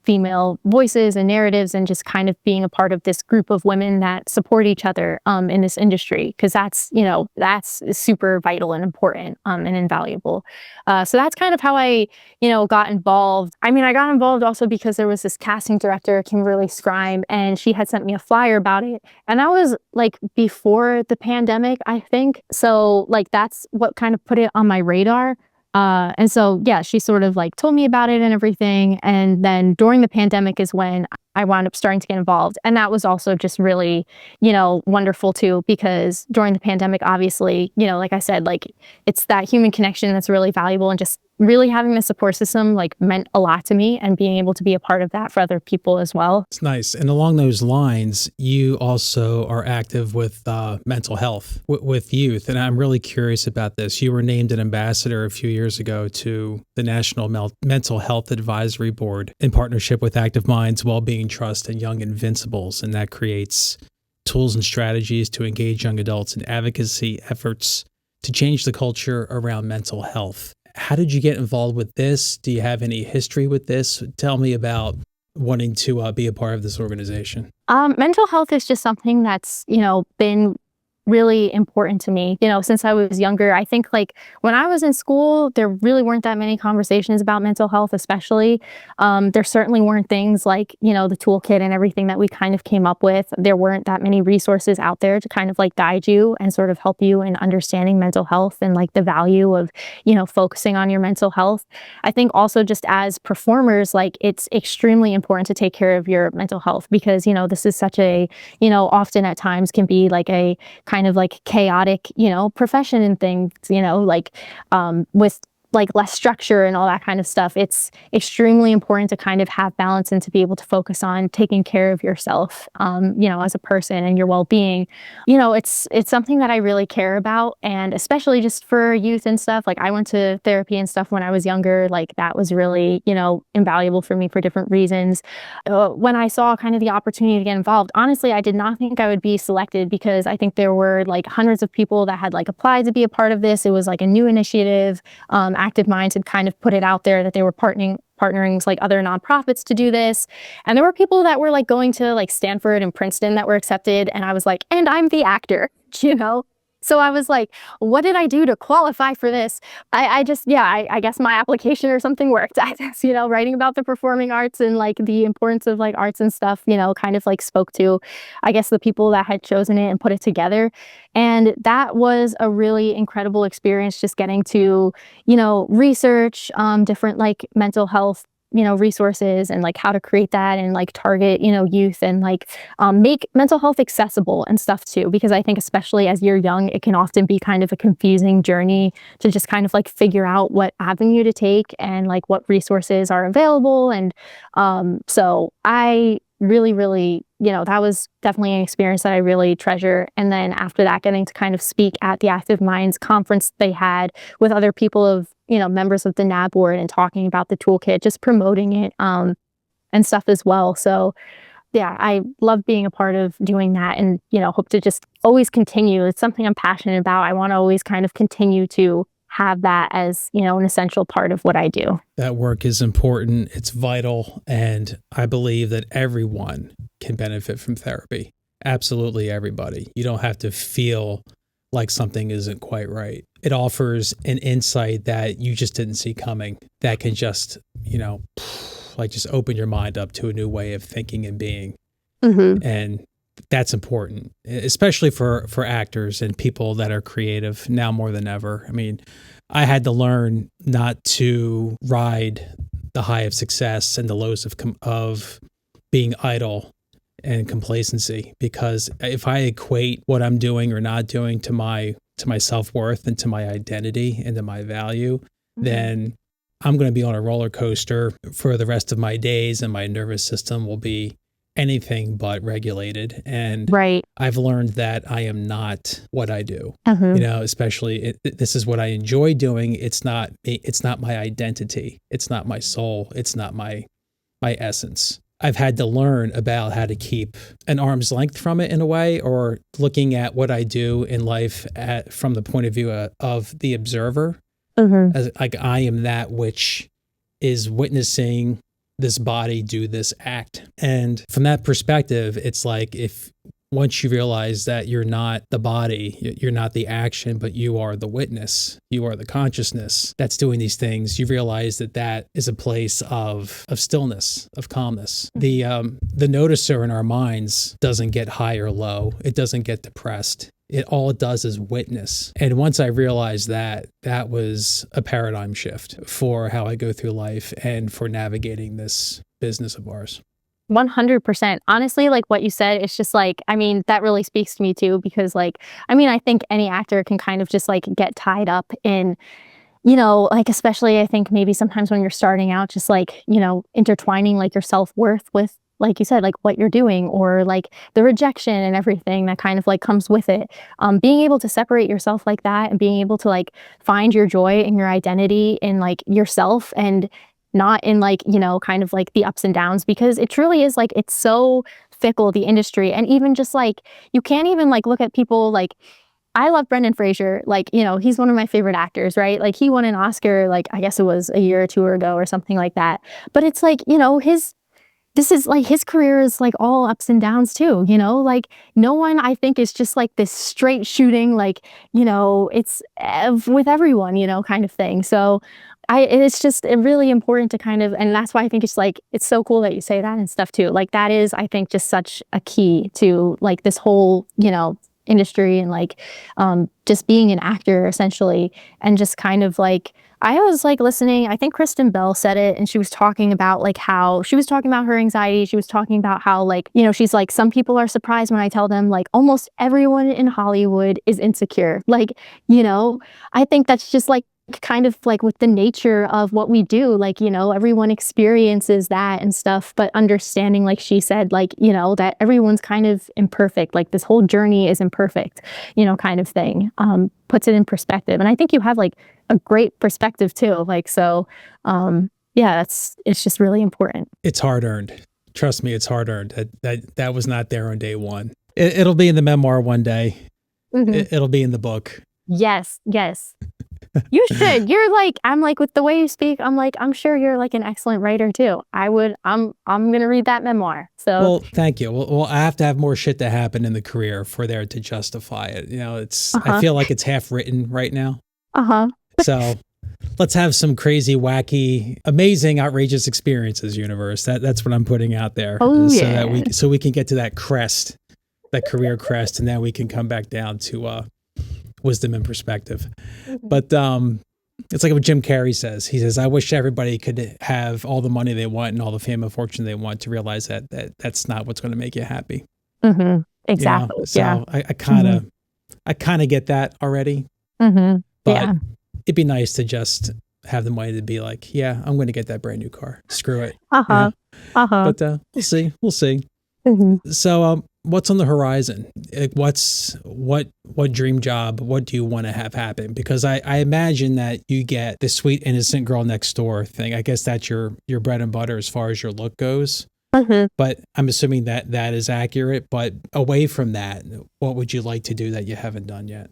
female voices and narratives, and just kind of being a part of this group of women that support each other in this industry, because that's super vital and important and invaluable. So that's kind of how I got involved. I mean, I got involved also because there was this casting director, Kimberly Scribe, and she had sent me a flyer about it. And that was like before the pandemic, I think. So like that's what kind of put it on my radar. And so, yeah, she sort of like told me about it and everything. And then during the pandemic is when I wound up starting to get involved. And that was also just really, wonderful too, because during the pandemic, obviously, like I said, like it's that human connection that's really valuable, and just really having the support system like meant a lot to me, and being able to be a part of that for other people as well. It's nice. And along those lines, you also are active with mental health with youth. And I'm really curious about this. You were named an ambassador a few years ago to the National Mental Health Advisory Board in partnership with Active Minds, Wellbeing Trust, and Young Invincibles. And that creates tools and strategies to engage young adults in advocacy efforts to change the culture around mental health. How did you get involved with this? Do you have any history with this? Tell me about wanting to be a part of this organization. Mental health is just something that's, been really important to me, since I was younger. I think like when I was in school, there really weren't that many conversations about mental health, especially. There certainly weren't things like, the toolkit and everything that we kind of came up with. There weren't that many resources out there to kind of like guide you and sort of help you in understanding mental health and like the value of, focusing on your mental health. I think also just as performers, like it's extremely important to take care of your mental health, because, this is such a, often at times can be like a kind of like chaotic, profession and things, like with like less structure and all that kind of stuff. It's extremely important to kind of have balance and to be able to focus on taking care of yourself, as a person and your well-being. It's something that I really care about, and especially just for youth and stuff. Like I went to therapy and stuff when I was younger. Like that was really, invaluable for me for different reasons. When I saw kind of the opportunity to get involved, honestly, I did not think I would be selected because I think there were like hundreds of people that had like applied to be a part of this. It was like a new initiative. Active Minds had kind of put it out there that they were partnering with like other nonprofits to do this. And there were people that were like going to like Stanford and Princeton that were accepted. And I was like, and I'm the actor, So I was like, what did I do to qualify for this? I guess my application or something worked. I guess, writing about the performing arts and like the importance of like arts and stuff, kind of like spoke to, I guess, the people that had chosen it and put it together. And that was a really incredible experience, just getting to, research different like mental health resources and like how to create that and like target, youth and like make mental health accessible and stuff too. Because I think especially as you're young, it can often be kind of a confusing journey to just kind of like figure out what avenue to take and like what resources are available. And so I really, that was definitely an experience that I really treasure. And then after that, getting to kind of speak at the Active Minds conference they had with other people of, members of the NAB board and talking about the toolkit, just promoting it and stuff as well. So yeah, I love being a part of doing that and, hope to just always continue. It's something I'm passionate about. I want to always kind of continue to have that as, an essential part of what I do. That work is important. It's vital. And I believe that everyone can benefit from therapy. Absolutely everybody. You don't have to feel like something isn't quite right. It offers an insight that you just didn't see coming that can just, just open your mind up to a new way of thinking and being. Mm-hmm. And that's important, especially for actors and people that are creative now more than ever. I mean, I had to learn not to ride the high of success and the lows of being idle and complacency, because if I equate what I'm doing or not doing to my self-worth and to my identity and to my value, mm-hmm. then I'm going to be on a roller coaster for the rest of my days, and my nervous system will be anything but regulated. And right. I've learned that I am not what I do. Mm-hmm. Especially this is what I enjoy doing. It's not my identity. It's not my soul. It's not my essence. I've had to learn about how to keep an arm's length from it in a way, or looking at what I do in life from the point of view of the observer. Mm-hmm. As like I am that which is witnessing this body do this act. And from that perspective, it's like once you realize that you're not the body, you're not the action, but you are the witness, you are the consciousness that's doing these things, you realize that is a place of stillness, of calmness. The noticer in our minds doesn't get high or low. It doesn't get depressed. All it does is witness. And once I realized that was a paradigm shift for how I go through life and for navigating this business of ours. 100%. Honestly, like what you said, it's just like, that really speaks to me too, because I think any actor can kind of just like get tied up in, especially I think maybe sometimes when you're starting out, just like, intertwining like your self-worth with, like you said, like what you're doing, or like the rejection and everything that kind of like comes with it. Being able to separate yourself like that and being able to like find your joy and your identity in like yourself and not in like, kind of like the ups and downs, because it truly is like, it's so fickle, the industry. And even just like, you can't even like look at people like, I love Brendan Fraser. Like, he's one of my favorite actors, right? Like he won an Oscar, like, I guess it was a year or two ago or something like that. But it's like, his career is like all ups and downs too, like no one I think is just like this straight shooting, like, it's with everyone, kind of thing. So it's just really important to kind of, and that's why I think it's like, it's so cool that you say that and stuff too. Like that is, I think, just such a key to like this whole, industry and like just being an actor essentially. And just kind of like, I was like listening, I think Kristen Bell said it, and she was talking about like how she was talking about her anxiety. She was talking about how like, she's like, some people are surprised when I tell them like almost everyone in Hollywood is insecure. Like, I think that's just like kind of like with the nature of what we do, like, everyone experiences that and stuff, but understanding, like she said, like, that everyone's kind of imperfect, like this whole journey is imperfect, kind of thing, puts it in perspective. And I think you have like a great perspective too. Like, so, yeah, it's just really important. It's hard earned. Trust me, it's hard earned. That was not there on day one. It'll be in the memoir one day. It'll be in the book. Yes. You should. I'm like, with the way you speak, I'm like, I'm sure you're like an excellent writer too. I'm going to read that memoir. So, well, thank you. Well, I have to have more shit to happen in the career for there to justify it. I feel like it's half written right now. So let's have some crazy, wacky, amazing, outrageous experiences, universe. That's what I'm putting out there. So we can get to that crest, that career crest, and then we can come back down to wisdom and perspective. But it's like what Jim Carrey says. He says, I wish everybody could have all the money they want and all the fame and fortune they want to realize that that's not what's going to make you happy. Exactly. So yeah. I kind of get that already. But it'd be nice to just have the money to be like, yeah, I'm going to get that brand new car. Screw it. But we'll see. So what's on the horizon? Like, what dream job? What do you want to have happen? Because I imagine that you get the sweet innocent girl next door thing. I guess that's your bread and butter as far as your look goes. But I'm assuming that is accurate. But away from that, what would you like to do that you haven't done yet?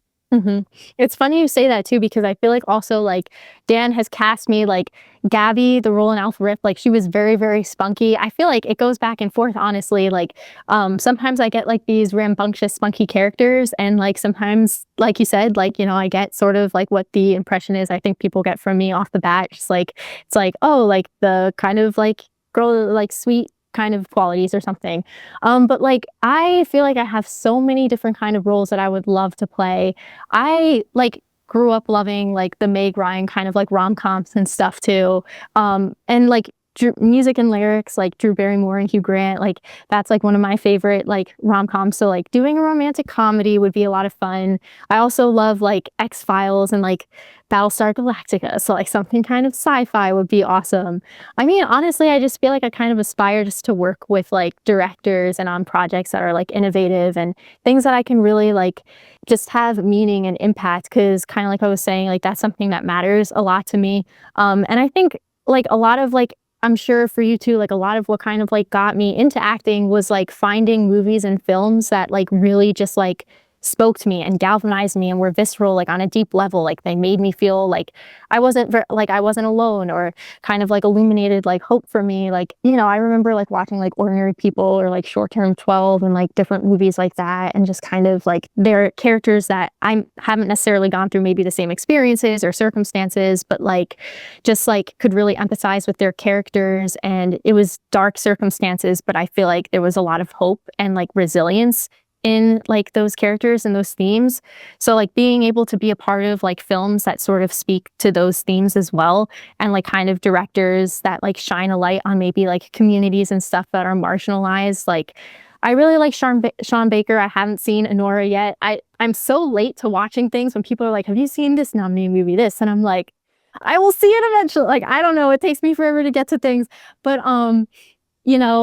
It's funny you say that too, because I feel like also like Dan has cast me like Gabby, the role in Alpha Rip, like she was very, very spunky. I feel like it goes back and forth, honestly. Like sometimes I get like these rambunctious, spunky characters, and like sometimes, like you said, like, I get sort of like what the impression is I think people get from me off the bat. Just like, it's like, oh, like the kind of like girl, like sweet kind of qualities or something. But like, I feel like I have so many different kind of roles that I would love to play. I like grew up loving like the Meg Ryan kind of like rom-coms and stuff too. And like music and lyrics, like Drew Barrymore and Hugh Grant, like that's like one of my favorite like rom-coms. So like doing a romantic comedy would be a lot of fun. I also love like X-Files and like Battlestar Galactica. So like something kind of sci-fi would be awesome. I mean, honestly, I just feel like I kind of aspire just to work with like directors and on projects that are like innovative and things that I can really like just have meaning and impact. Cause kind of like I was saying, like that's something that matters a lot to me. And I think like a lot of like, I'm sure for you too, like a lot of what kind of like got me into acting was like finding movies and films that like really just like spoke to me and galvanized me and were visceral, like on a deep level. Like they made me feel like I wasn't alone, or kind of like illuminated like hope for me. Like, I remember like watching like Ordinary People or like Short Term 12 and like different movies like that, and just kind of like they're characters that I haven't necessarily gone through maybe the same experiences or circumstances, but like just like could really empathize with their characters. And it was dark circumstances, but I feel like there was a lot of hope and like resilience in like those characters and those themes. So like being able to be a part of like films that sort of speak to those themes as well, and like kind of directors that like shine a light on maybe like communities and stuff that are marginalized. Like I really like Sean Baker. I haven't seen Anora yet. I'm so late to watching things when people are like, have you seen this nominated movie, this? And I'm like, I will see it eventually. Like, I don't know. It takes me forever to get to things. But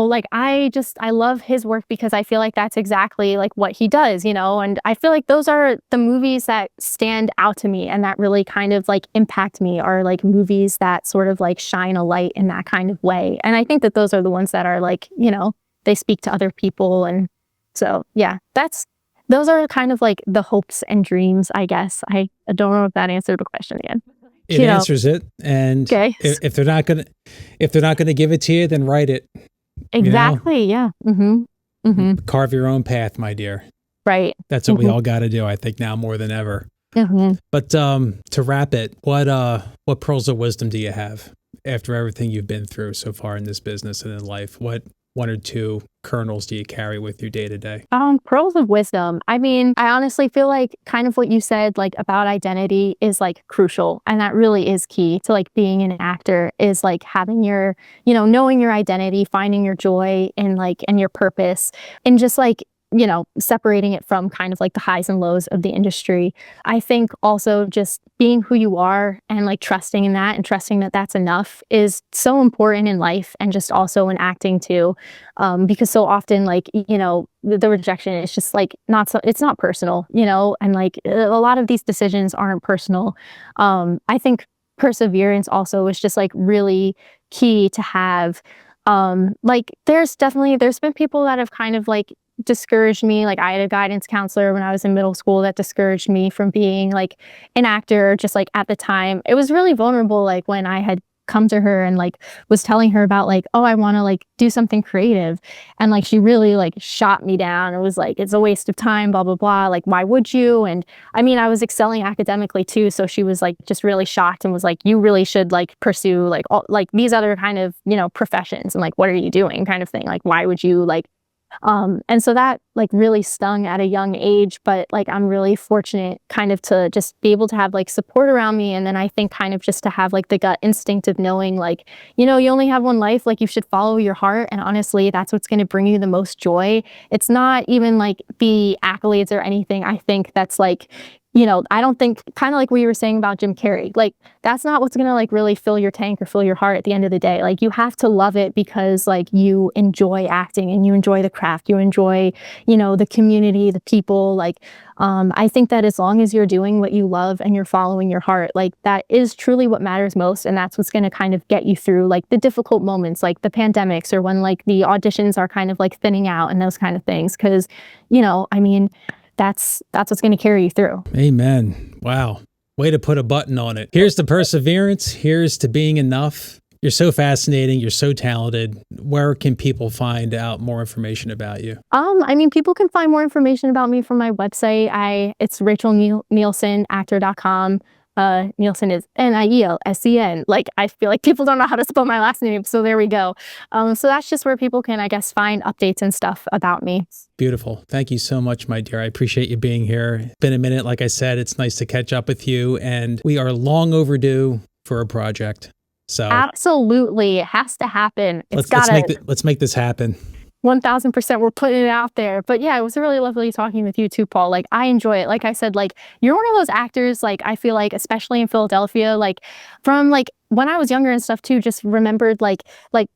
like I love his work because I feel like that's exactly like what he does, and I feel like those are the movies that stand out to me and that really kind of like impact me, are like movies that sort of like shine a light in that kind of way. And I think that those are the ones that are like, they speak to other people. And so, yeah, those are kind of like the hopes and dreams, I guess. I don't know if that answered the question again. It answers it. And okay. if they're not gonna give it to you, then write it. Exactly. Yeah. Carve your own path, my dear. Right. That's what we all got to do, I think, now more than ever. But to wrap it, what pearls of wisdom do you have after everything you've been through so far in this business and in life? What one or two kernels do you carry with you day to day? Pearls of wisdom. I mean, I honestly feel like kind of what you said, like about identity is like crucial. And that really is key to like being an actor, is like having your, knowing your identity, finding your joy and like, and your purpose, and just like separating it from kind of like the highs and lows of the industry. I think also just being who you are and like trusting in that and trusting that that's enough is so important in life and just also in acting too. Because so often like, the rejection is just like it's not personal, and like a lot of these decisions aren't personal. I think perseverance also is just like really key to have. Like there's been people that have kind of like discouraged me. Like I had a guidance counselor when I was in middle school that discouraged me from being like an actor. Just like at the time, it was really vulnerable. Like when I had come to her and like was telling her about like, oh, I want to like do something creative, and like she really like shot me down. It was like, it's a waste of time, blah blah blah, like why would you? And I mean, I was excelling academically too, so she was like just really shocked and was like, you really should like pursue like all like these other kind of professions, and like what are you doing kind of thing, like why would you like. And so that like really stung at a young age, but like I'm really fortunate kind of to just be able to have like support around me. And then I think kind of just to have like the gut instinct of knowing like, you only have one life, like you should follow your heart. And honestly, that's what's going to bring you the most joy. It's not even like the accolades or anything. I think that's like, I don't think, kind of like what you were saying about Jim Carrey, like that's not what's going to like really fill your tank or fill your heart at the end of the day. Like you have to love it because like you enjoy acting and you enjoy the craft, you enjoy, the community, the people. Like, I think that as long as you're doing what you love and you're following your heart, like that is truly what matters most. And that's what's going to kind of get you through like the difficult moments, like the pandemics or when like the auditions are kind of like thinning out and those kind of things. Cause, I mean, that's what's going to carry you through. Amen. Wow. Way to put a button on it. Here's to perseverance. Here's to being enough. You're so fascinating. You're so talented. Where can people find out more information about you? I mean, people can find more information about me from my website. It's RachelNielsenactor.com. Nielsen is Nielsen. Like, I feel like people don't know how to spell my last name, so there we go. So that's just where people can, I guess, find updates and stuff about me. Beautiful. Thank you so much, my dear. I appreciate you being here. It's been a minute. Like I said, it's nice to catch up with you, and we are long overdue for a project. So absolutely, it has to happen. Let's make this happen. 1000%, we're putting it out there. But yeah, it was really lovely talking with you too, Paul. Like I enjoy it. Like I said, like you're one of those actors, like I feel like, especially in Philadelphia, like from like when I was younger and stuff too, just remembered like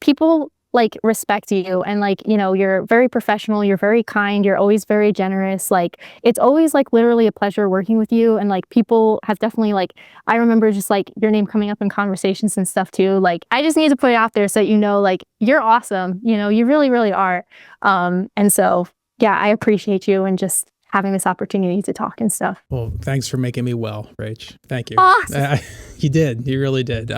people like respect you, and like you're very professional, you're very kind, you're always very generous. Like it's always like literally a pleasure working with you, and like people have definitely like, I remember just like your name coming up in conversations and stuff too. Like I just need to put it out there so that like you're awesome, you really really are. And so yeah, I appreciate you and just having this opportunity to talk and stuff. Well, thanks for making me well, Rach. Thank you. Awesome. You did. You really did.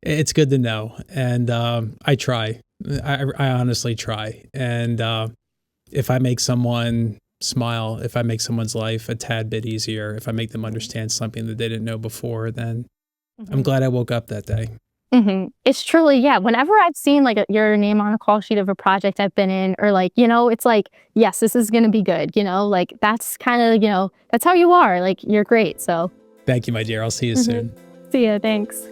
It's good to know. And I try. I honestly try. And if I make someone smile, if I make someone's life a tad bit easier, if I make them understand something that they didn't know before, then I'm glad I woke up that day. It's truly, yeah. Whenever I've seen like your name on a call sheet of a project I've been in, or like, it's like, yes, this is going to be good. Like that's kind of, that's how you are. Like you're great. So thank you, my dear. I'll see you soon. See ya. Thanks.